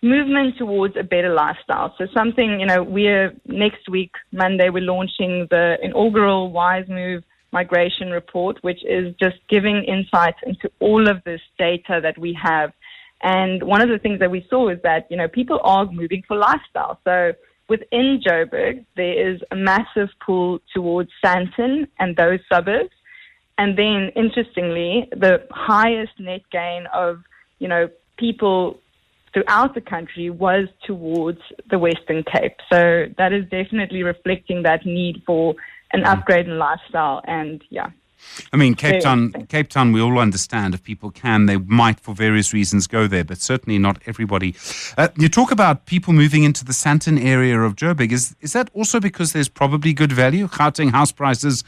movement towards a better lifestyle. So something, we're next week, Monday, we're launching the inaugural Wise Move migration report, which is just giving insights into all of this data that we have. And one of the things that we saw is that, people are moving for lifestyle. So within Joburg, there is a massive pull towards Sandton and those suburbs. And then, interestingly, the highest net gain of, people throughout the country was towards the Western Cape. So that is definitely reflecting that need for an upgrade in lifestyle. And yeah. I mean, Cape Town, we all understand if people can, they might for various reasons go there, but certainly not everybody. You talk about people moving into the Sandton area of Joburg. Is that also because there's probably good value? Gauteng house prices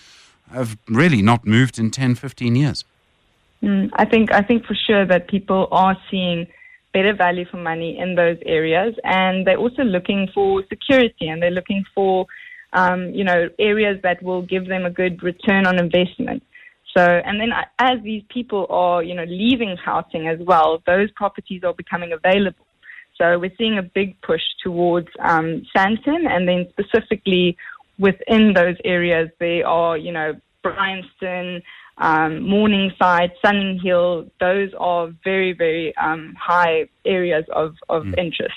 have really not moved in 10, 15 years. I think for sure that people are seeing better value for money in those areas, and they're also looking for security, and they're looking for areas that will give them a good return on investment. So, and then as these people are, leaving Gauteng as well, those properties are becoming available. So we're seeing a big push towards Sandton, and then specifically within those areas, there are, Bryanston, Morningside, Sunning Hill. Those are very, very high areas of interest.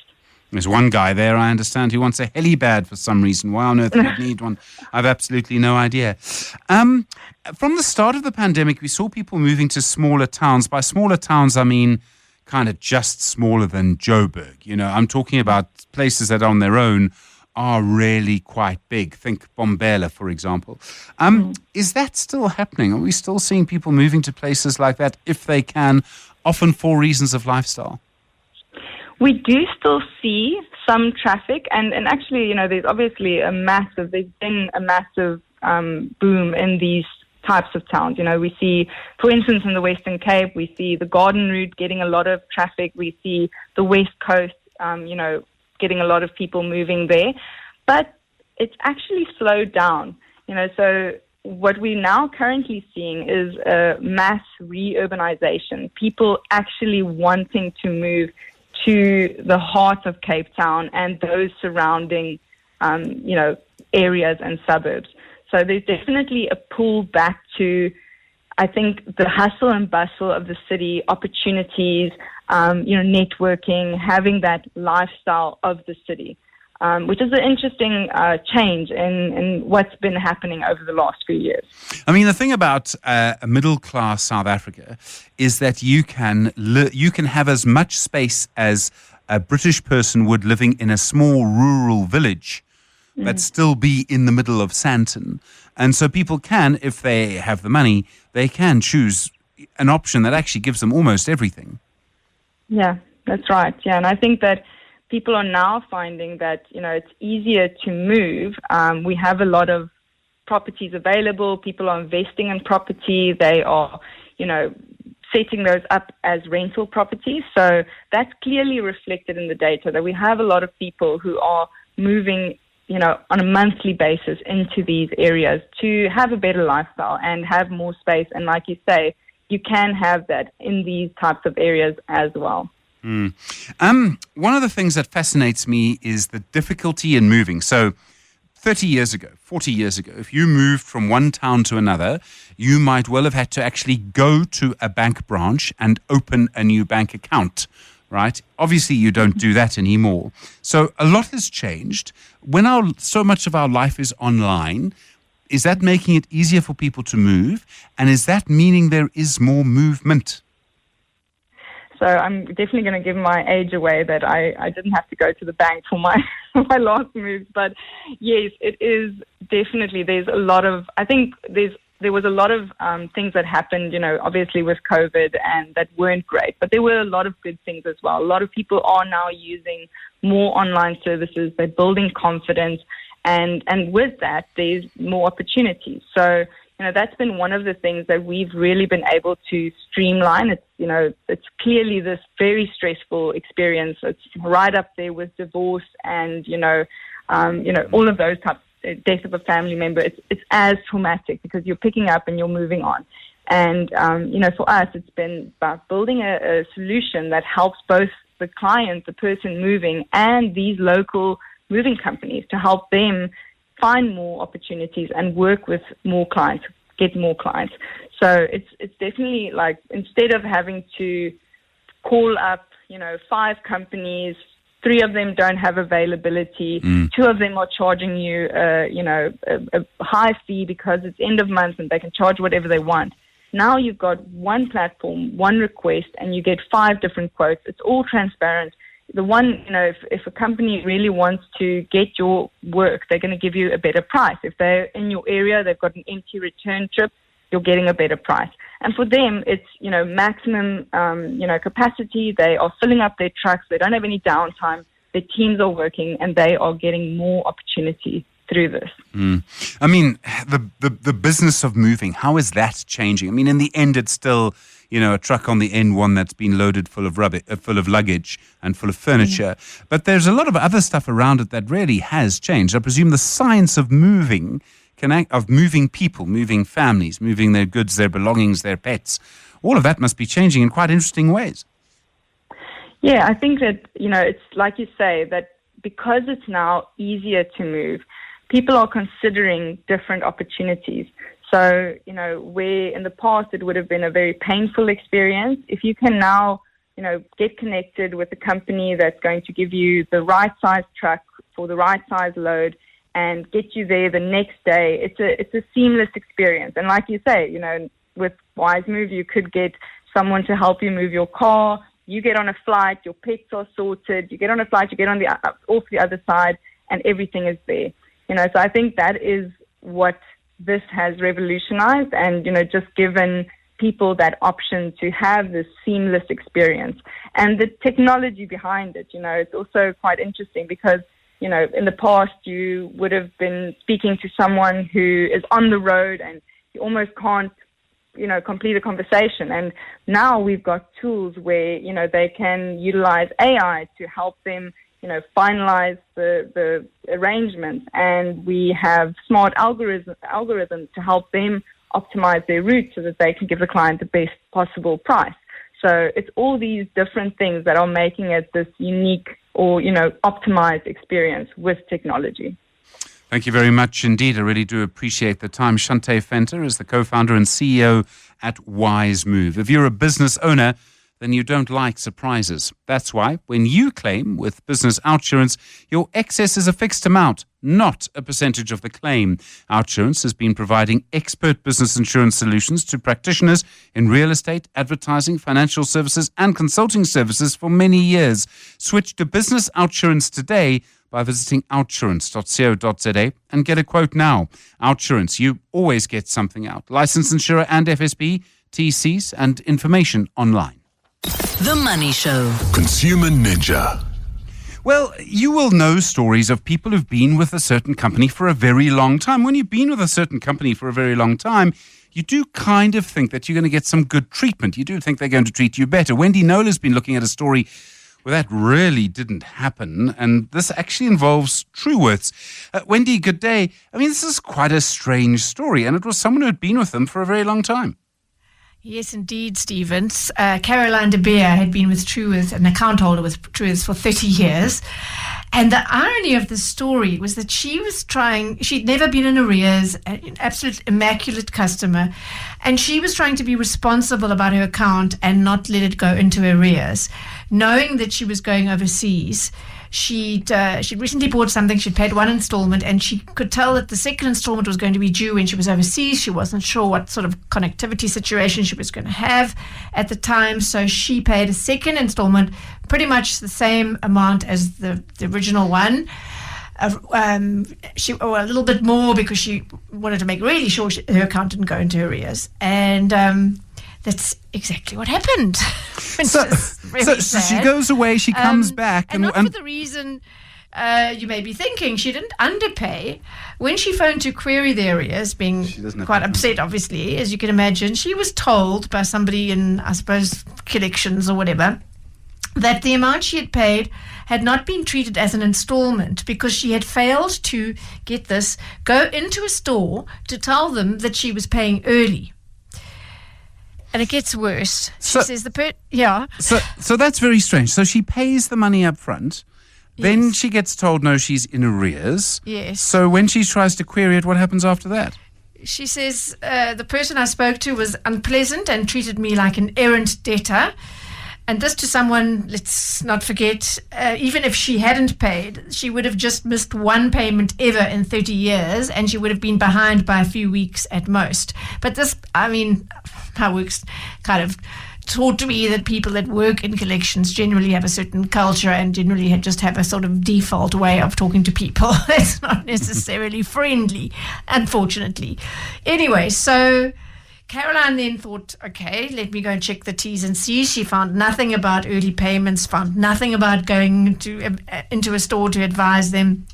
There's one guy there, I understand, who wants a helipad for some reason. Why on earth would you need one? I've absolutely no idea. From the start of the pandemic, we saw people moving to smaller towns. By smaller towns, I mean kind of just smaller than Joburg. I'm talking about places that on their own are really quite big. Think Bombela, for example. Is that still happening? Are we still seeing people moving to places like that if they can, often for reasons of lifestyle? We do still see some traffic, and actually, there's obviously there's been a massive boom in these types of towns. We see, for instance, in the Western Cape, we see the Garden Route getting a lot of traffic. We see the West Coast, getting a lot of people moving there. But it's actually slowed down, so what we're now currently seeing is a mass re-urbanization, people actually wanting to move to the heart of Cape Town and those surrounding, areas and suburbs. So there's definitely a pull back to, I think, the hustle and bustle of the city, opportunities, networking, having that lifestyle of the city, which is an interesting change in what's been happening over the last few years. I mean, the thing about a middle-class South Africa is that you can have as much space as a British person would living in a small rural village, but still be in the middle of Sandton. And so people can, if they have the money, they can choose an option that actually gives them almost everything. Yeah, that's right. Yeah, and I think that people are now finding that, it's easier to move. We have a lot of properties available. People are investing in property. They are, setting those up as rental properties. So that's clearly reflected in the data that we have a lot of people who are moving, on a monthly basis into these areas to have a better lifestyle and have more space. And like you say, you can have that in these types of areas as well. One of the things that fascinates me is the difficulty in moving. So 30 years ago, 40 years ago, if you moved from one town to another, you might well have had to actually go to a bank branch and open a new bank account, right? Obviously, you don't do that anymore. So a lot has changed. When so much of our life is online, is that making it easier for people to move? And is that meaning there is more movement? So I'm definitely going to give my age away that I didn't have to go to the bank for my last move. But yes, it is definitely, there's a lot of, I think there was a lot of things that happened, obviously with COVID and that weren't great. But there were a lot of good things as well. A lot of people are now using more online services. They're building confidence. And with that, there's more opportunities. So, that's been one of the things that we've really been able to streamline. It's clearly this very stressful experience. It's right up there with divorce and, all of those types, death of a family member. It's as traumatic because you're picking up and you're moving on. And, for us, it's been about building a solution that helps both the client, the person moving, and these local moving companies to help them find more opportunities and work with more clients, get more clients. So it's definitely like, instead of having to call up, 5 companies, 3 of them don't have availability, 2 of them are charging you, a high fee because it's end of month and they can charge whatever they want. Now you've got one platform, one request, and you get 5 different quotes. It's all transparent. The one, if a company really wants to get your work, they're going to give you a better price. If they're in your area, they've got an empty return trip, you're getting a better price. And for them, it's, maximum, capacity. They are filling up their trucks. They don't have any downtime. Their teams are working and they are getting more opportunity through this. I mean, the business of moving, how is that changing? I mean, in the end, it's still, a truck on the N1 that's been loaded full of full of luggage and full of furniture. But there's a lot of other stuff around it that really has changed. I presume the science of moving of moving people, moving families, moving their goods, their belongings, their pets. All of that must be changing in quite interesting ways. Yeah, I think that, it's like you say, that because it's now easier to move, people are considering different opportunities. So, where in the past it would have been a very painful experience, if you can now, get connected with a company that's going to give you the right size truck for the right size load and get you there the next day, it's a seamless experience. And like you say, with Wise Move, you could get someone to help you move your car. You get on a flight, your pets are sorted. You get on a flight, you get on off the other side, and everything is there. So I think that is what this has revolutionized, and just given people that option to have this seamless experience. And the technology behind it, it's also quite interesting because, in the past you would have been speaking to someone who is on the road and you almost can't, complete a conversation. And now we've got tools where, they can utilize AI to help them, finalize the arrangements. And we have smart algorithms to help them optimize their route so that they can give the client the best possible price. So it's all these different things that are making it this unique or, optimized experience with technology. Thank you very much indeed. I really do appreciate the time. Shante Fenter is the co-founder and CEO at Wise Move. If you're a business owner, then you don't like surprises. That's why when you claim with business outsurance, your excess is a fixed amount, not a percentage of the claim. Outsurance has been providing expert business insurance solutions to practitioners in real estate, advertising, financial services, and consulting services for many years. Switch to business outsurance today by visiting outsurance.co.za and get a quote now. Outsurance, you always get something out. Licensed insurer and FSB, TCs, and information online. The Money Show. Consumer Ninja. Well, you will know stories of people who've been with a certain company for a very long time. When you've been with a certain company for a very long time, you do kind of think that you're going to get some good treatment. You do think they're going to treat you better. Wendy Nola's been looking at a story where that really didn't happen, and this actually involves Truworths. Wendy, good day. I mean, this is quite a strange story, and it was someone who had been with them for a very long time. Yes, indeed, Stevens. Caroline de Beer had been with Truworths, an account holder with Truworths for 30 years. And the irony of the story was that she'd never been in arrears, an absolute immaculate customer, and she was trying to be responsible about her account and not let it go into arrears. Knowing that she was going overseas, she'd recently bought something, she'd paid one installment, and she could tell that the second installment was going to be due when she was overseas. She wasn't sure what sort of connectivity situation she was going to have at the time, so she paid a second installment, pretty much the same amount as the original one. A little bit more because she wanted to make really sure her account didn't go into arrears. And that's exactly what happened. So she goes away, she comes back. And not for the reason you may be thinking. She didn't underpay. When she phoned to query the arrears, being quite upset, obviously, as you can imagine, she was told by somebody in, I suppose, collections or whatever, that the amount she had paid had not been treated as an installment because she had failed to, get this, go into a store to tell them that she was paying early. And it gets worse. She says So that's very strange. So she pays the money up front. Then she gets told, no, she's in arrears. Yes. So when she tries to query it, what happens after that? She says, the person I spoke to was unpleasant and treated me like an errant debtor. And this to someone, let's not forget, even if she hadn't paid, she would have just missed one payment ever in 30 years, and she would have been behind by a few weeks at most. But this, I mean, how works kind of taught to me that people that work in collections generally have a certain culture and generally just have a sort of default way of talking to people. It's not necessarily friendly, unfortunately. Anyway, so Caroline then thought, okay, let me go and check the T's and C's. She found nothing about early payments, found nothing about going into a store to advise them.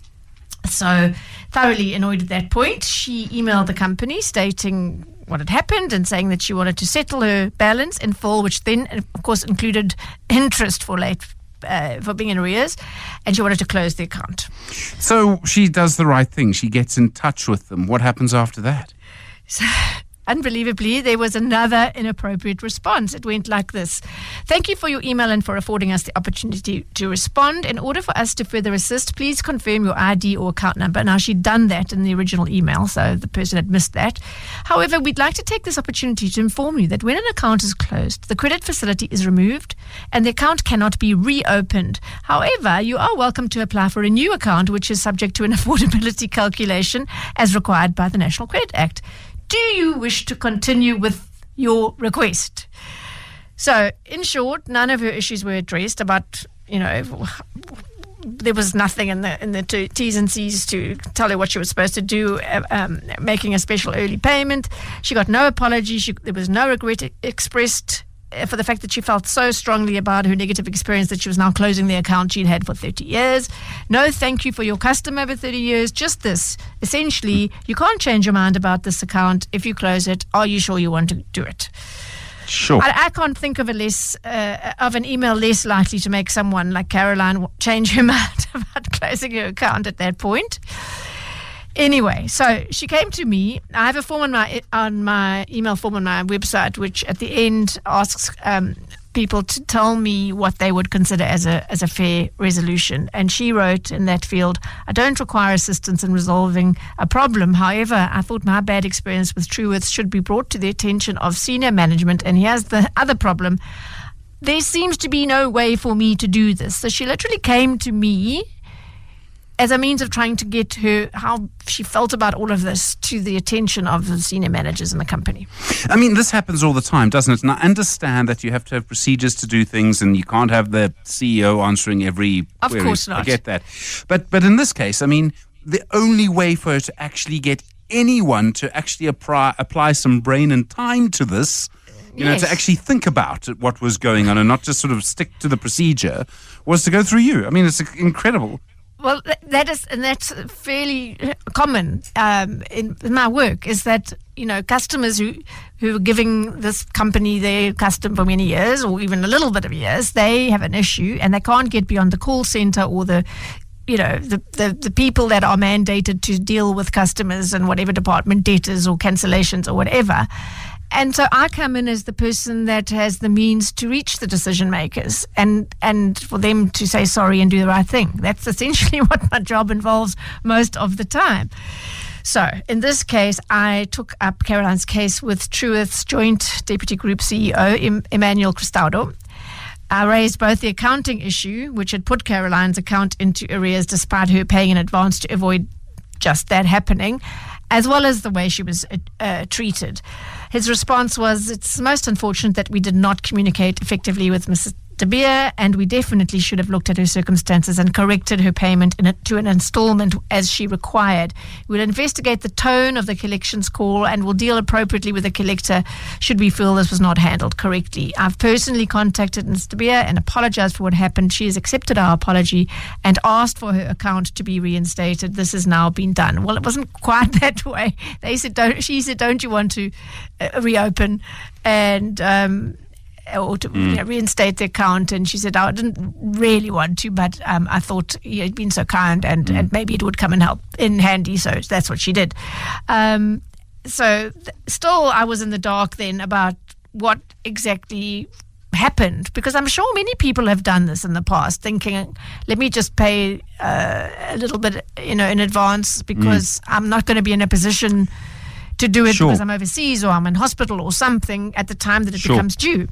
So thoroughly annoyed at that point, she emailed the company stating what had happened and saying that she wanted to settle her balance in full, which then, of course, included interest for late for being in arrears, and she wanted to close the account. So she does the right thing. She gets in touch with them. What happens after that? So, unbelievably, there was another inappropriate response. It went like this. Thank you for your email and for affording us the opportunity to respond. In order for us to further assist, please confirm your ID or account number. Now, she'd done that in the original email, so the person had missed that. However, we'd like to take this opportunity to inform you that when an account is closed, the credit facility is removed and the account cannot be reopened. However, you are welcome to apply for a new account, which is subject to an affordability calculation as required by the National Credit Act. Do you wish to continue with your request? So, in short, none of her issues were addressed about, there was nothing in the T's and C's to tell her what she was supposed to do, making a special early payment. She got no apology. There was no regret expressed for the fact that she felt so strongly about her negative experience that she was now closing the account she'd had for 30 years. No thank you for your custom over 30 years. Just this. Essentially, you can't change your mind about this account if you close it. Are you sure you want to do it? Sure. I can't think of an email less likely to make someone like Caroline change her mind about closing her account at that point. Anyway, so she came to me. I have a form on my email form on my website, which at the end asks people to tell me what they would consider as a fair resolution. And she wrote in that field, I don't require assistance in resolving a problem. However, I thought my bad experience with Truworths should be brought to the attention of senior management. And here's the other problem. There seems to be no way for me to do this. So she literally came to me as a means of trying to get her, how she felt about all of this, to the attention of the senior managers in the company. I mean, this happens all the time, doesn't it? And I understand that you have to have procedures to do things and you can't have the CEO answering every query. Of course not. I get that. But in this case, I mean, the only way for her to actually get anyone to actually apply some brain and time to this, Yes. to actually think about what was going on and not just sort of stick to the procedure, was to go through you. I mean, it's incredible. Well, that's fairly common in my work, is that, customers who are giving this company their custom for many years or even a little bit of years, they have an issue and they can't get beyond the call center or the people that are mandated to deal with customers in whatever department, debtors or cancellations or whatever. And so I come in as the person that has the means to reach the decision makers and for them to say sorry and do the right thing. That's essentially what my job involves most of the time. So in this case, I took up Caroline's case with Truworths Joint Deputy Group CEO, Emmanuel Cristaudo. I raised both the accounting issue, which had put Caroline's account into arrears despite her paying in advance to avoid just that happening, as well as the way she was treated. His response was, it's most unfortunate that we did not communicate effectively with Mrs. De Beer, and we definitely should have looked at her circumstances and corrected her payment to an installment as she required. We'll investigate the tone of the collections call and will deal appropriately with the collector should we feel this was not handled correctly. I've personally contacted Ms. De Beer and apologized for what happened. She has accepted our apology and asked for her account to be reinstated. This has now been done. Well, it wasn't quite that way. She said, don't you want to reopen and or to reinstate the account? And she said, I didn't really want to, but I thought you'd been so kind and maybe it would come in handy. So that's what she did. Still I was in the dark then about what exactly happened, because I'm sure many people have done this in the past, thinking, let me just pay a little bit in advance because I'm not going to be in a position to do it because I'm overseas or I'm in hospital or something at the time that it becomes due.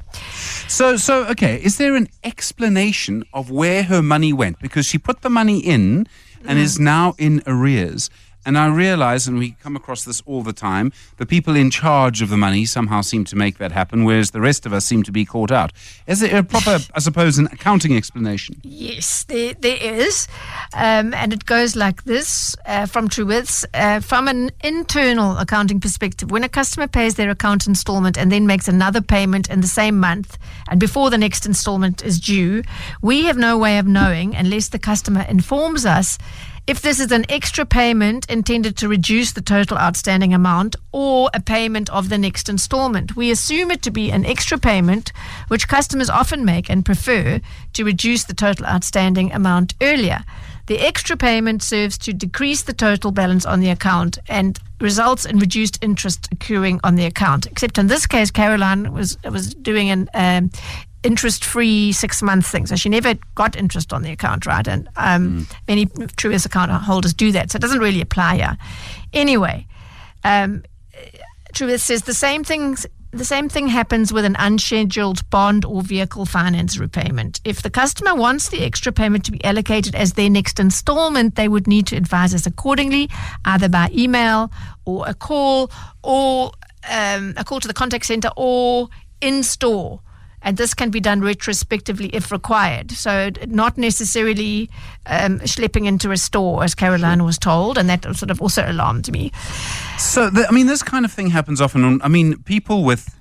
So okay, is there an explanation of where her money went? Because she put the money in and is now in arrears. And I realize, and we come across this all the time, the people in charge of the money somehow seem to make that happen, whereas the rest of us seem to be caught out. Is there a proper, I suppose, an accounting explanation? Yes, there is. And it goes like this from Truworths. From an internal accounting perspective, when a customer pays their account installment and then makes another payment in the same month and before the next installment is due, we have no way of knowing, unless the customer informs us, if this is an extra payment intended to reduce the total outstanding amount or a payment of the next installment. We assume it to be an extra payment, which customers often make and prefer to reduce the total outstanding amount earlier. The extra payment serves to decrease the total balance on the account and results in reduced interest accruing on the account. Except in this case, Caroline was doing an interest-free 6-month thing, so she never got interest on the account, right? And many Truist account holders do that, so it doesn't really apply here. Anyway, Truist says the same thing happens with an unscheduled bond or vehicle finance repayment. If the customer wants the extra payment to be allocated as their next installment, they would need to advise us accordingly, either by email or a call to the contact center or in store. And this can be done retrospectively if required. So not necessarily schlepping into a store, as Caroline was told, and that sort of also alarmed me. So, this kind of thing happens often. People with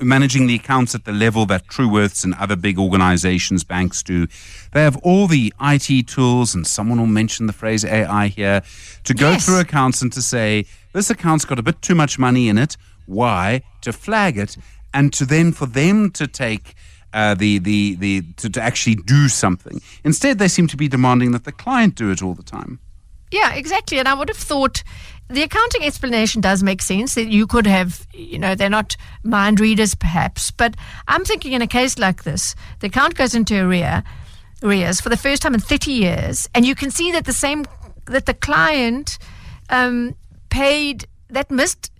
managing the accounts at the level that Truworths and other big organizations, banks do, they have all the IT tools, and someone will mention the phrase AI here, to go through accounts and to say, this account's got a bit too much money in it. Why? To flag it. And for them to take to actually do something. Instead, they seem to be demanding that the client do it all the time. Yeah, exactly. And I would have thought the accounting explanation does make sense, that you could have, they're not mind readers perhaps. But I'm thinking in a case like this, the account goes into arrears for the first time in 30 years, and you can see that the client paid that missed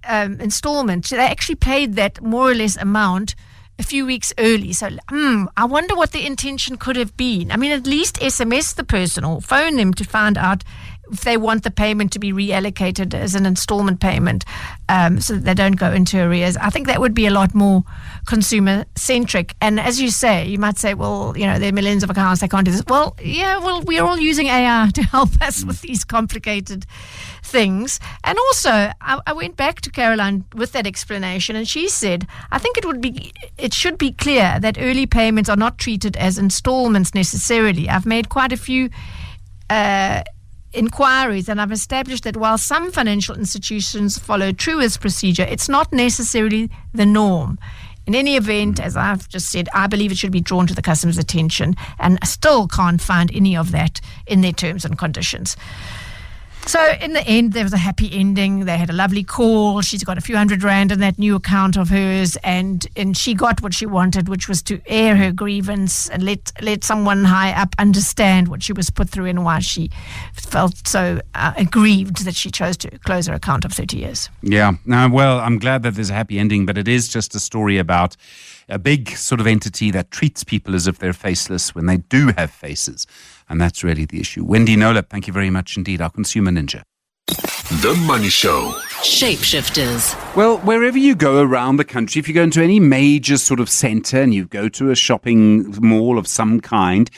installment. They actually paid that more or less amount a few weeks early. So I wonder what the intention could have been. At least SMS the person or phone them to find out if they want the payment to be reallocated as an installment payment, so that they don't go into arrears. I think that would be a lot more consumer centric. And as you say, you might say, well, there are millions of accounts, they can't do this. Well, we're all using AI to help us with these complicated things. And also, I went back to Caroline with that explanation, and she said, I think it should be clear that early payments are not treated as installments necessarily. I've made quite a few inquiries, and I've established that while some financial institutions follow Truist's procedure, it's not necessarily the norm. In any event, as I've just said, I believe it should be drawn to the customer's attention, and I still can't find any of that in their terms and conditions. So in the end, there was a happy ending. They had a lovely call. She's got a few $100 in that new account of hers, and she got what she wanted, which was to air her grievance and let someone high up understand what she was put through and why she felt so aggrieved that she chose to close her account of 30 years. Yeah. Well, I'm glad that there's a happy ending, but it is just a story about a big sort of entity that treats people as if they're faceless when they do have faces. And that's really the issue. Wendy Nolap, thank you very much indeed, our consumer ninja. The Money Show. Shapeshifters. Well, wherever you go around the country, if you go into any major sort of centre and you go to a shopping mall of some kind,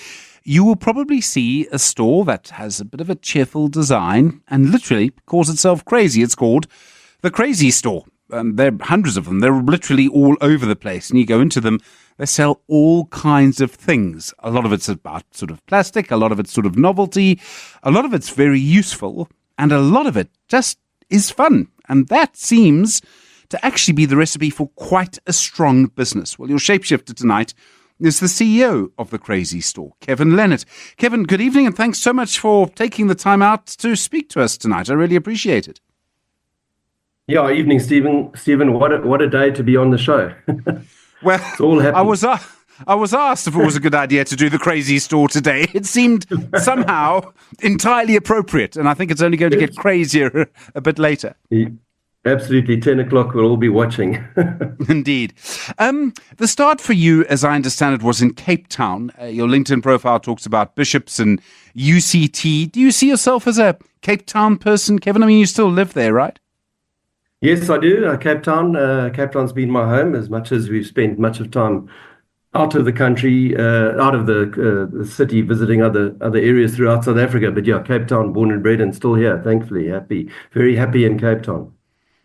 you will probably see a store that has a bit of a cheerful design and literally calls itself crazy. It's called the Crazy Store. There are hundreds of them. They're literally all over the place. And you go into them, they sell all kinds of things. A lot of it's about sort of plastic. A lot of it's sort of novelty. A lot of it's very useful. And a lot of it just is fun. And that seems to actually be the recipe for quite a strong business. Well, your shapeshifter tonight is the CEO of the Crazy Store, Kevin Lennett. Kevin, good evening, and thanks so much for taking the time out to speak to us tonight. I really appreciate it. Yeah, evening, Stephen. Stephen, what a day to be on the show. Well, it's all happening. I was asked if it was a good idea to do the Crazy Store today. It seemed somehow entirely appropriate, and I think it's only going to get crazier a bit later. Absolutely, 10 o'clock we'll all be watching. Indeed. The start for you, as I understand it, was in Cape Town. Your LinkedIn profile talks about bishops and UCT. Do you see yourself as a Cape Town person, Kevin? You still live there, right? Yes, I do. Cape Town's been my home, as much as we've spent much of time out of the country, out of the city, visiting other areas throughout South Africa. But yeah, Cape Town, born and bred, and still here, thankfully. Very happy in Cape Town.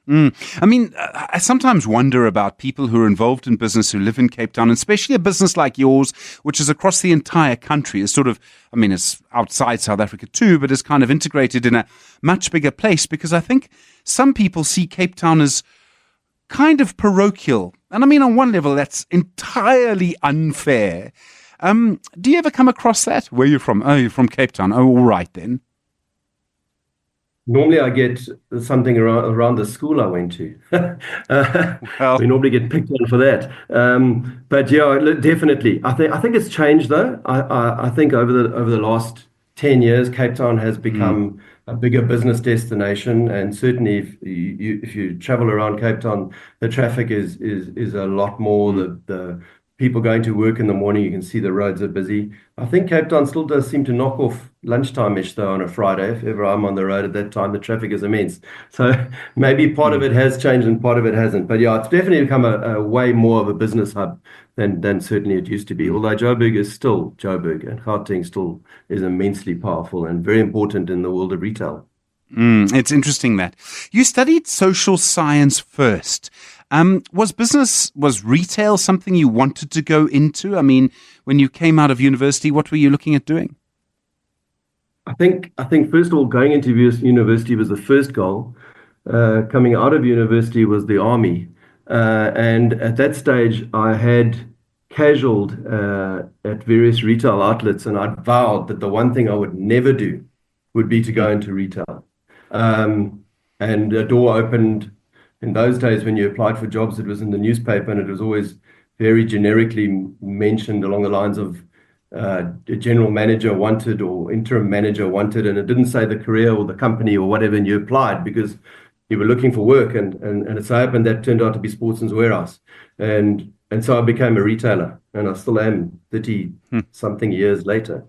I mean, I sometimes wonder about people who are involved in business who live in Cape Town, especially a business like yours, which is across the entire country. It's sort of, I mean, it's outside South Africa too, but it's kind of integrated in a much bigger place, because I think some people see Cape Town as kind of parochial. And I mean, on one level, that's entirely unfair. Do you ever come across that? Where are you from? Oh, you're from Cape Town. Oh, all right then. Normally, I get something around the school I went to. We normally get picked on for that. But yeah, definitely. I think it's changed though. I think over the last 10 years, Cape Town has become a bigger business destination, and certainly if you travel around Cape Town, the traffic is a lot more. The people going to work in the morning, you can see the roads are busy. I think Cape Town still does seem to knock off lunchtime-ish though on a Friday. If ever I'm on the road at that time, the traffic is immense. So maybe part of it has changed and part of it hasn't. But yeah, it's definitely become a way more of a business hub than certainly it used to be. Although Joburg is still Joburg, and Gauteng still is immensely powerful and very important in the world of retail. It's interesting that you studied social science first. Was retail something you wanted to go into? I mean, when you came out of university, what were you looking at doing? I think first of all, going into university was the first goal. Coming out of university was the army. And at that stage, I had casualed at various retail outlets, and I'd vowed that the one thing I would never do would be to go into retail. And a door opened. In those days, when you applied for jobs, it was in the newspaper, and it was always very generically mentioned along the lines of a general manager wanted or interim manager wanted, and it didn't say the career or the company or whatever, and you applied because you were looking for work, and it so happened that turned out to be Sportsman's Warehouse. And so I became a retailer, and I still am 30-something years later.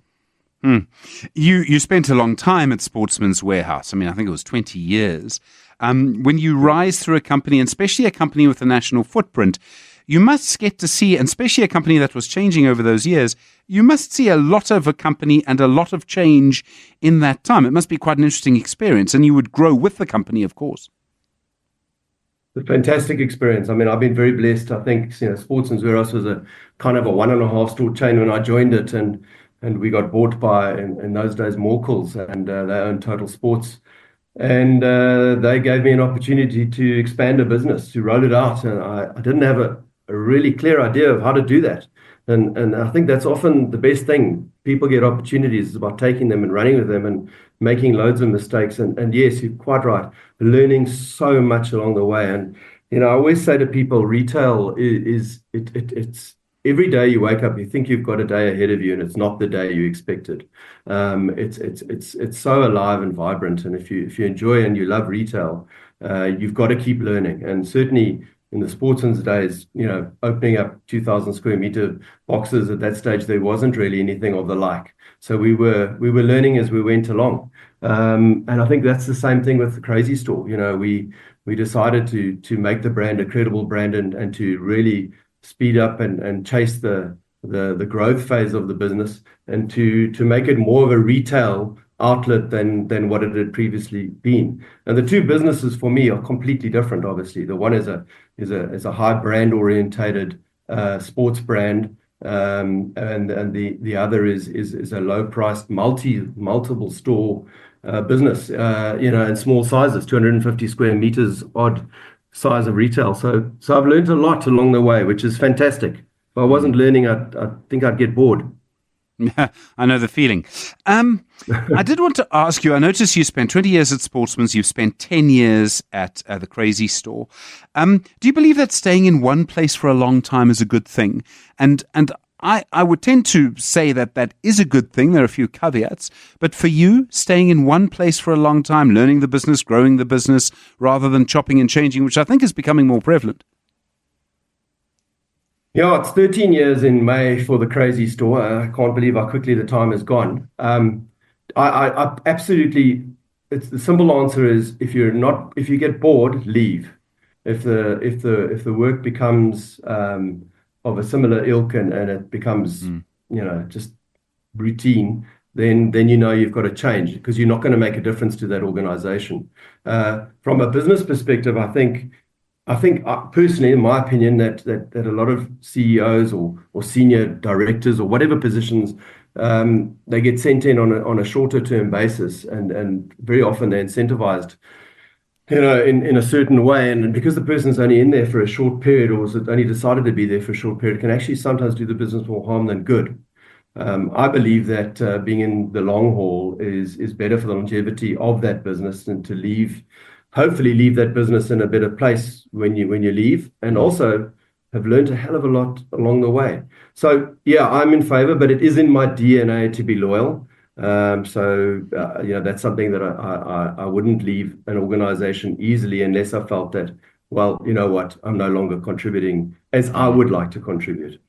You spent a long time at Sportsman's Warehouse. I mean, I think it was 20 years. When you rise through a company, and especially a company with a national footprint, you must get to see, and especially a company that was changing over those years, you must see a lot of a company and a lot of change in that time. It must be quite an interesting experience, and you would grow with the company, of course. A fantastic experience. I mean, I've been very blessed. I think Sportsman's Warehouse was a kind of a 1.5 store chain when I joined it, and we got bought by, in those days, Morkels, and they owned Total Sports. And they gave me an opportunity to expand a business, to roll it out. And I didn't have a really clear idea of how to do that. And I think that's often the best thing. People get opportunities. It's about taking them and running with them and making loads of mistakes. And yes, you're quite right, learning so much along the way. And, I always say to people, retail it's every day you wake up, you think you've got a day ahead of you, and it's not the day you expected. It's so alive and vibrant, and if you enjoy and you love retail, you've got to keep learning. And certainly in the Sportsman's days, opening up 2,000 square meter boxes at that stage, there wasn't really anything of the like. So we were learning as we went along, and I think that's the same thing with the Crazy Store. We decided to make the brand a credible brand and to really speed up and chase the growth phase of the business, and to make it more of a retail outlet than what it had previously been. And the two businesses for me are completely different. Obviously, the one is a high brand orientated sports brand, and the other is a low priced multiple store business. In small sizes, 250 square meters odd size of retail. So I've learned a lot along the way, which is fantastic. If I wasn't learning, I think I'd get bored. Yeah, I know the feeling. I did want to ask you, I noticed you spent 20 years at Sportsman's, you've spent 10 years at the Crazy Store. Do you believe that staying in one place for a long time is a good thing? And I would tend to say that is a good thing. There are a few caveats. But for you, staying in one place for a long time, learning the business, growing the business, rather than chopping and changing, which I think is becoming more prevalent. Yeah, it's 13 years in May for the Crazy Store. I can't believe how quickly the time has gone. I absolutely, the simple answer is if you get bored, leave. If the work becomes of a similar ilk and it becomes just routine, then you know you've got to change, because you're not going to make a difference to that organization. From a business perspective, I think personally, in my opinion, that a lot of CEOs or senior directors or whatever positions, they get sent in on a shorter term basis, and very often they're incentivized, in a certain way. And because the person's only in there for a short period, or has only decided to be there for a short period, can actually sometimes do the business more harm than good. I believe that being in the long haul is better for the longevity of that business, and to hopefully leave that business in a better place when you leave, and also have learned a hell of a lot along the way. So yeah, I'm in favor, but it is in my DNA to be loyal. That's something that I wouldn't leave an organization easily unless I felt that, well, you know what, I'm no longer contributing as I would like to contribute.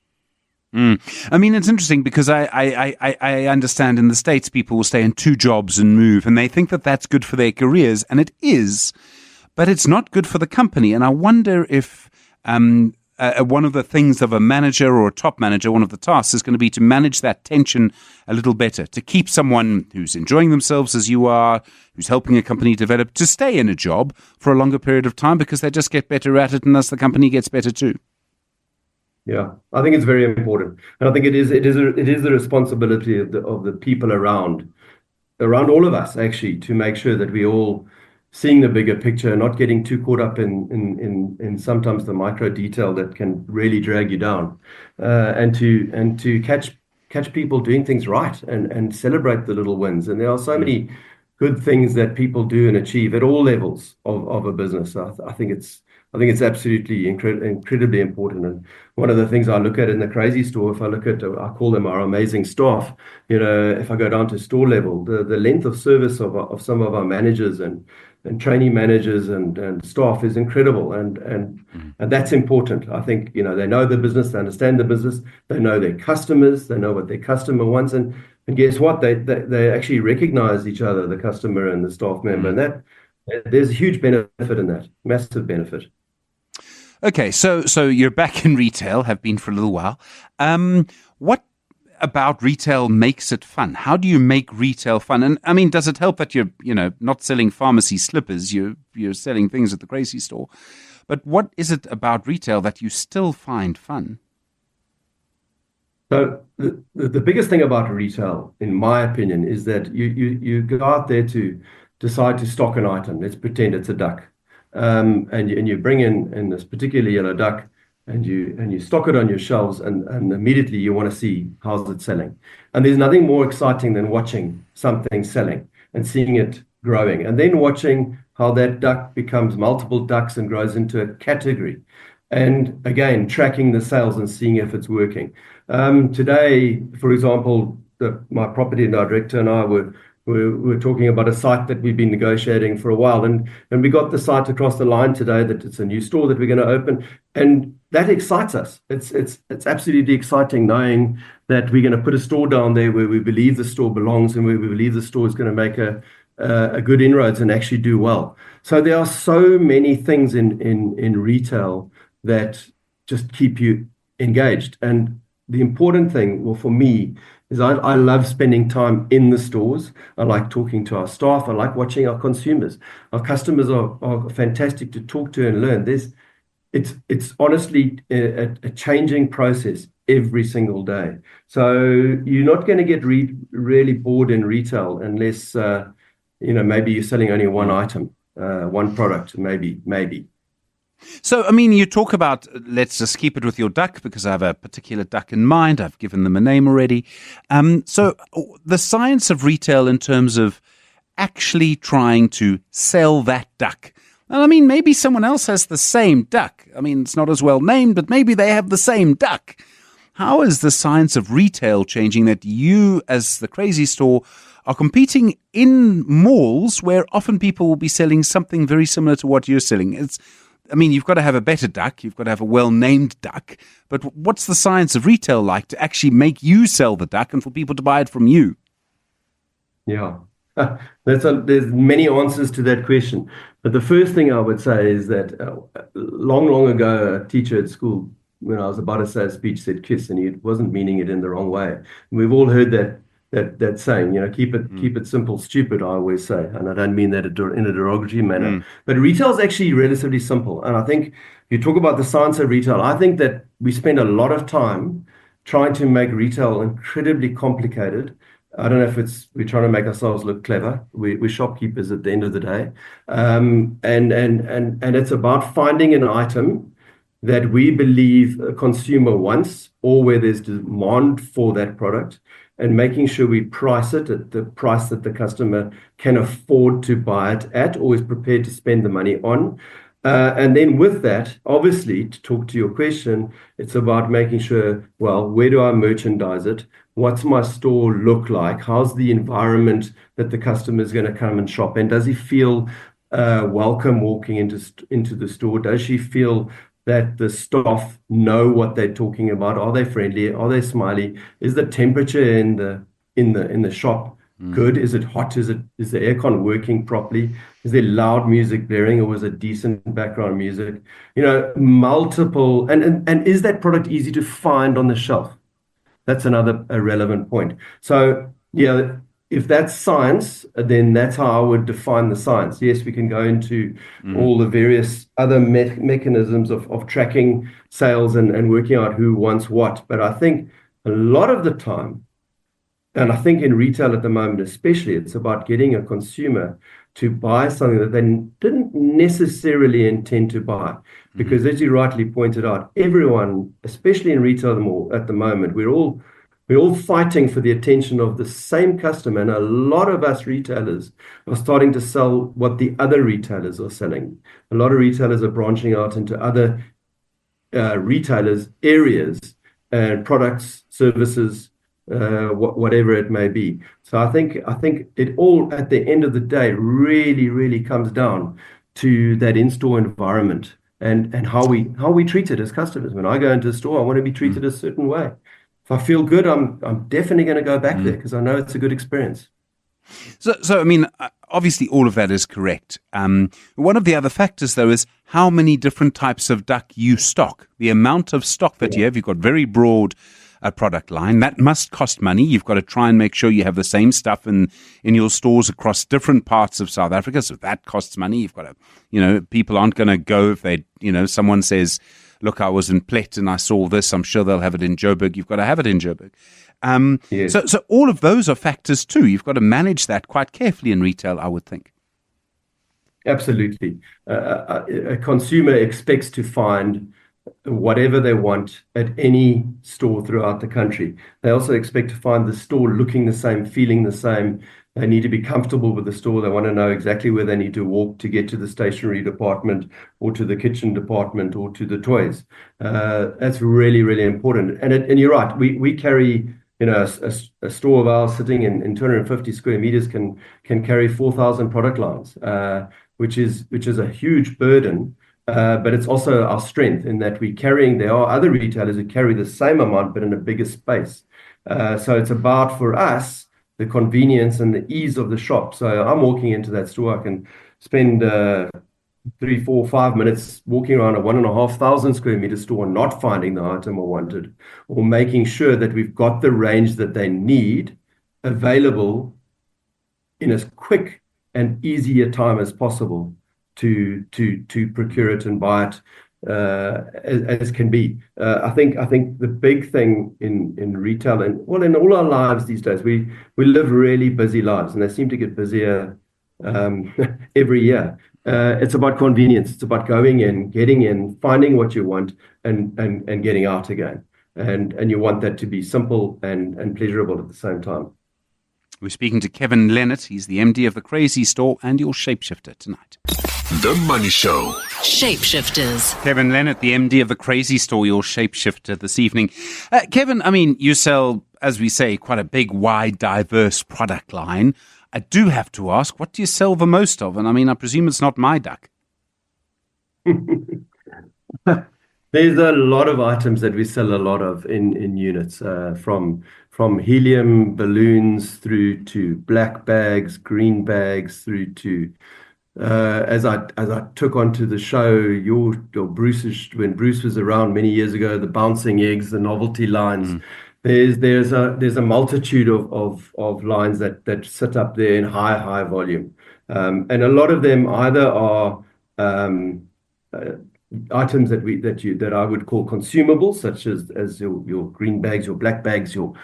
I mean, it's interesting because I understand in the States people will stay in 2 jobs and move, and they think that that's good for their careers, and it is, but it's not good for the company. And I wonder if one of the things of a manager or a top manager, one of the tasks is going to be to manage that tension a little better, to keep someone who's enjoying themselves as you are, who's helping a company develop, to stay in a job for a longer period of time, because they just get better at it, and thus the company gets better too. Yeah, I think it's very important, and I think it is the responsibility of the people around all of us, actually, to make sure that we all seeing the bigger picture, not getting too caught up in sometimes the micro detail that can really drag you down, and to catch people doing things right, and celebrate the little wins. And there are so many good things that people do and achieve at all levels of a business. I think it's absolutely incredibly important. And one of the things I look at in the Crazy Store, I call them our amazing staff. If I go down to store level, the length of service of some of our managers and trainee managers and staff is incredible, and that's important. I think they know the business, they understand the business, they know their customers, they know what their customer wants, and guess what? They actually recognize each other, the customer and the staff member, and that there's a huge benefit in that, massive benefit. Okay, so you're back in retail, have been for a little while. What about retail makes it fun? How do you make retail fun? And I mean, does it help that you're not selling pharmacy slippers, you're selling things at the Crazy Store? But what is it about retail that you still find fun? So the biggest thing about retail, in my opinion, is that you go out there to decide to stock an item. Let's pretend it's a duck. And you bring in this particular yellow duck, and you stock it on your shelves, and immediately you want to see how's it selling. And there's nothing more exciting than watching something selling and seeing it growing, and then watching how that duck becomes multiple ducks and grows into a category. And again, tracking the sales and seeing if it's working. Today, for example, my property director and I we're talking about a site that we've been negotiating for a while, and we got the site across the line today, that it's a new store that we're going to open, and that excites us. It's absolutely exciting knowing that we're going to put a store down there where we believe the store belongs, and where we believe the store is going to make a good inroads and actually do well. So there are so many things in retail that just keep you engaged. And the important thing, well, for me, is I love spending time in the stores. I like talking to our staff. I like watching our consumers. Our customers are fantastic to talk to and learn. It's honestly a changing process every single day. So you're not going to get really bored in retail unless maybe you're selling only one item, one product, maybe. So, I mean, you talk about, let's just keep it with your duck, because I have a particular duck in mind. I've given them a name already. So the science of retail in terms of actually trying to sell that duck. And I mean, maybe someone else has the same duck. I mean, it's not as well named, but maybe they have the same duck. How is the science of retail changing that you, as the Crazy Store, are competing in malls where often people will be selling something very similar to what you're selling? You've got to have a better duck. You've got to have a well-named duck. But what's the science of retail like to actually make you sell the duck and for people to buy it from you? Yeah, there's many answers to that question. But the first thing I would say is that long ago, a teacher at school, when I was about to say a speech, said kiss, and he wasn't meaning it in the wrong way. And we've all heard that saying, keep it simple, stupid, I always say. And I don't mean that in a derogatory manner. But retail is actually relatively simple. And I think you talk about the science of retail. I think that we spend a lot of time trying to make retail incredibly complicated. I don't know if we're trying to make ourselves look clever. We're shopkeepers at the end of the day. And it's about finding an item that we believe a consumer wants, or where there's demand for that product, and making sure we price it at the price that the customer can afford to buy it at, or is prepared to spend the money on. And then with that, obviously, to talk to your question, it's about making sure, well, where do I merchandise it? What's my store look like? How's the environment that the customer is going to come and shop in? Does he feel welcome walking into the store? Does she feel that the staff know what they're talking about? Are they friendly? Are they smiley? Is the temperature in the shop good? Is it hot? Is the aircon working properly? Is there loud music blaring, or is it decent background music? Multiple, and is that product easy to find on the shelf? That's another relevant point. So if that's science, then that's how I would define the science. Yes, we can go into all the various other mechanisms of tracking sales and working out who wants what. But I think a lot of the time, and I think in retail at the moment especially, it's about getting a consumer to buy something that they didn't necessarily intend to buy. Because as you rightly pointed out, everyone, especially in retail at the moment, we're all fighting for the attention of the same customer. And a lot of us retailers are starting to sell what the other retailers are selling. A lot of retailers are branching out into other retailers' areas and products, services, whatever it may be. So I think it all, at the end of the day, really, really comes down to that in-store environment and how we treat it as customers. When I go into a store, I want to be treated a certain way. If I feel good, I'm definitely going to go back there because I know it's a good experience. So I mean, obviously all of that is correct. One of the other factors, though, is how many different types of duck you stock. The amount of stock that you have, you've got very broad product line. That must cost money. You've got to try and make sure you have the same stuff in your stores across different parts of South Africa. So that costs money. You've got to, people aren't going to go if they, someone says, look, I was in Plet and I saw this. I'm sure they'll have it in Joburg. You've got to have it in Joburg. Yes. So all of those are factors too. You've got to manage that quite carefully in retail, I would think. Absolutely. A consumer expects to find whatever they want at any store throughout the country. They also expect to find the store looking the same, feeling the same. They need to be comfortable with the store. They want to know exactly where they need to walk to get to the stationery department or to the kitchen department or to the toys. That's really, really important. And you're right. We carry, a store of ours sitting in 250 square meters can carry 4,000 product lines, which is a huge burden. But it's also our strength in that there are other retailers who carry the same amount, but in a bigger space. So it's about, for us, the convenience and the ease of the shop. So I'm walking into that store, I can spend 3, 4, 5 minutes walking around a 1,500 square meter store, not finding the item I wanted, or making sure that we've got the range that they need available in as quick and easy a time as possible to procure it and buy it as can be. I think the big thing in retail and in all our lives these days, we live really busy lives, and they seem to get busier every year. It's about convenience. It's about going in, getting in, finding what you want, and getting out again. And you want that to be simple and pleasurable at the same time. We're speaking to Kevin Lennett. He's the MD of the Crazy Store and your shapeshifter tonight. The Money Show. Shapeshifters. Kevin Lennett, the MD of the Crazy Store, your shapeshifter this evening. Kevin, I mean, you sell, as we say, quite a big, wide, diverse product line. I do have to ask, what do you sell the most of? And I mean, I presume it's not my duck. There's a lot of items that we sell a lot of in units, from helium balloons through to black bags, green bags, through to as I took onto the show, your Bruce's, when Bruce was around many years ago, the bouncing eggs, the novelty lines, there's a multitude of lines that sit up there in high volume, and a lot of them either are items that I would call consumables, such as your green bags, your black bags, or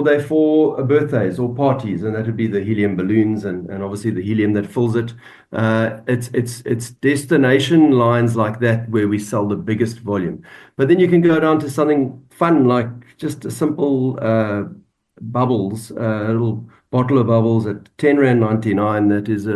they're for birthdays or parties, and that would be the helium balloons and obviously the helium that fills it. It's destination lines like that where we sell the biggest volume. But then you can go down to something fun like just a simple bubbles, a little bottle of bubbles at R10.99. That is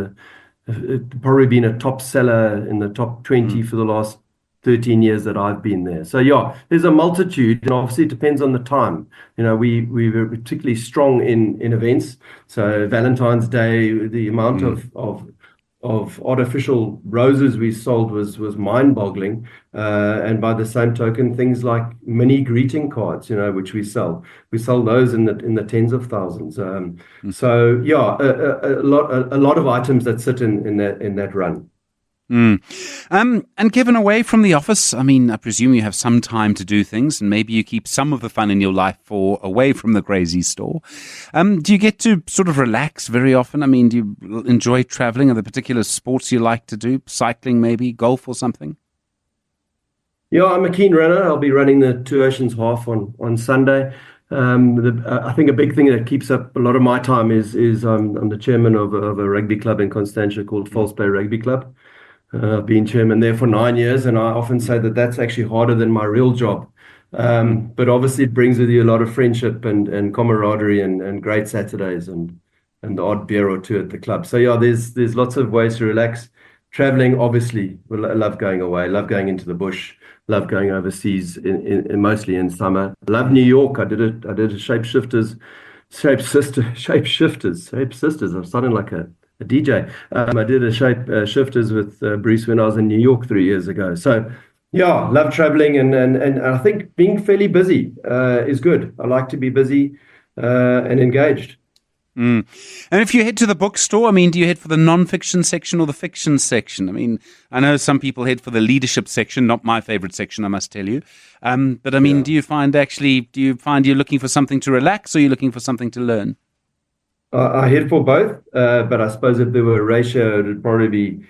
it's probably been a top seller in the top 20 for the last 13 years that I've been there. So yeah, there's a multitude, and obviously it depends on the time. We were particularly strong in events. So Valentine's Day, the amount of artificial roses we sold was mind-boggling. And by the same token, things like mini greeting cards, which we sell those in the tens of thousands. So yeah, a lot of items that sit in that run. And Kevin, away from the office, I mean, I presume you have some time to do things, and maybe you keep some of the fun in your life away from the crazy store. Do you get to sort of relax very often? I mean, do you enjoy traveling? Are there particular sports you like to do? Cycling, maybe golf or something? Yeah, I'm a keen runner. I'll be running the Two Oceans Half on Sunday. I think a big thing that keeps up a lot of my time is I'm the chairman of a rugby club in Constantia called False Bay Rugby Club. I've been chairman there for 9 years, and I often say that that's actually harder than my real job. But obviously it brings with you a lot of friendship and camaraderie and great Saturdays and the odd beer or two at the club. So yeah, there's lots of ways to relax. Traveling, obviously, I love going away, love going into the bush, love going overseas, in mostly in summer. Love New York. I did a Shapeshifters. I'm sounding like a DJ. I did a Shapeshifters with Bruce when I was in New York 3 years ago. So yeah, love traveling and I think being fairly busy is good. I like to be busy and engaged. And if you head to the bookstore, I mean, do you head for the non-fiction section or the fiction section? I mean, I know some people head for the leadership section, not my favorite section, I must tell you. But I mean, do you find you're looking for something to relax, or you're looking for something to learn? I head for both, but I suppose if there were a ratio, it'd probably be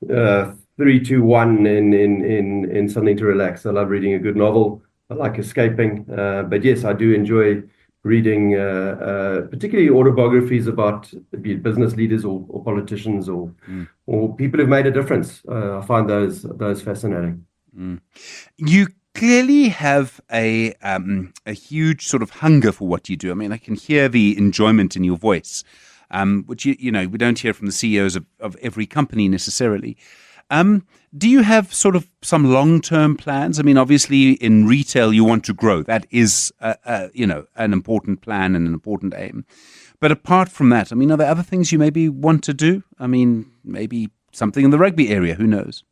3-1 in something to relax. I love reading a good novel. I like escaping. But yes, I do enjoy reading particularly autobiographies about be it business leaders or politicians or people who've made a difference. I find those fascinating. You clearly have a huge sort of hunger for what you do. I mean, I can hear the enjoyment in your voice, which we don't hear from the CEOs of every company necessarily. Do you have sort of some long-term plans? I mean, obviously in retail you want to grow. That is, an important plan and an important aim. But apart from that, I mean, are there other things you maybe want to do? I mean, maybe something in the rugby area. Who knows?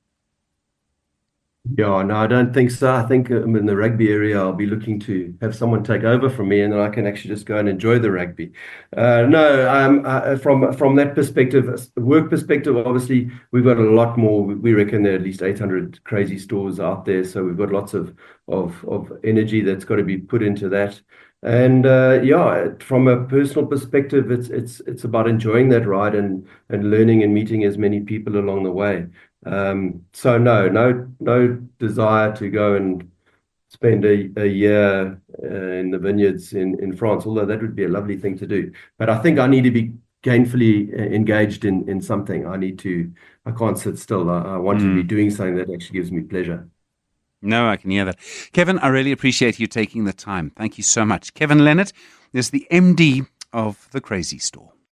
Yeah, no, I don't think so. I think in the rugby area, I'll be looking to have someone take over from me, and then I can actually just go and enjoy the rugby. From that perspective, work perspective, obviously, we've got a lot more. We reckon there are at least 800 crazy stores out there, so we've got lots of energy that's got to be put into that. And from a personal perspective, it's about enjoying that ride and learning and meeting as many people along the way. So no desire to go and spend a year in the vineyards in France, although that would be a lovely thing to do. But I think I need to be gainfully engaged in something. I can't sit still. I want to be doing something that actually gives me pleasure. No, I can hear that. Kevin, I really appreciate you taking the time. Thank you so much. Kevin Lennett is the MD of The Crazy Store.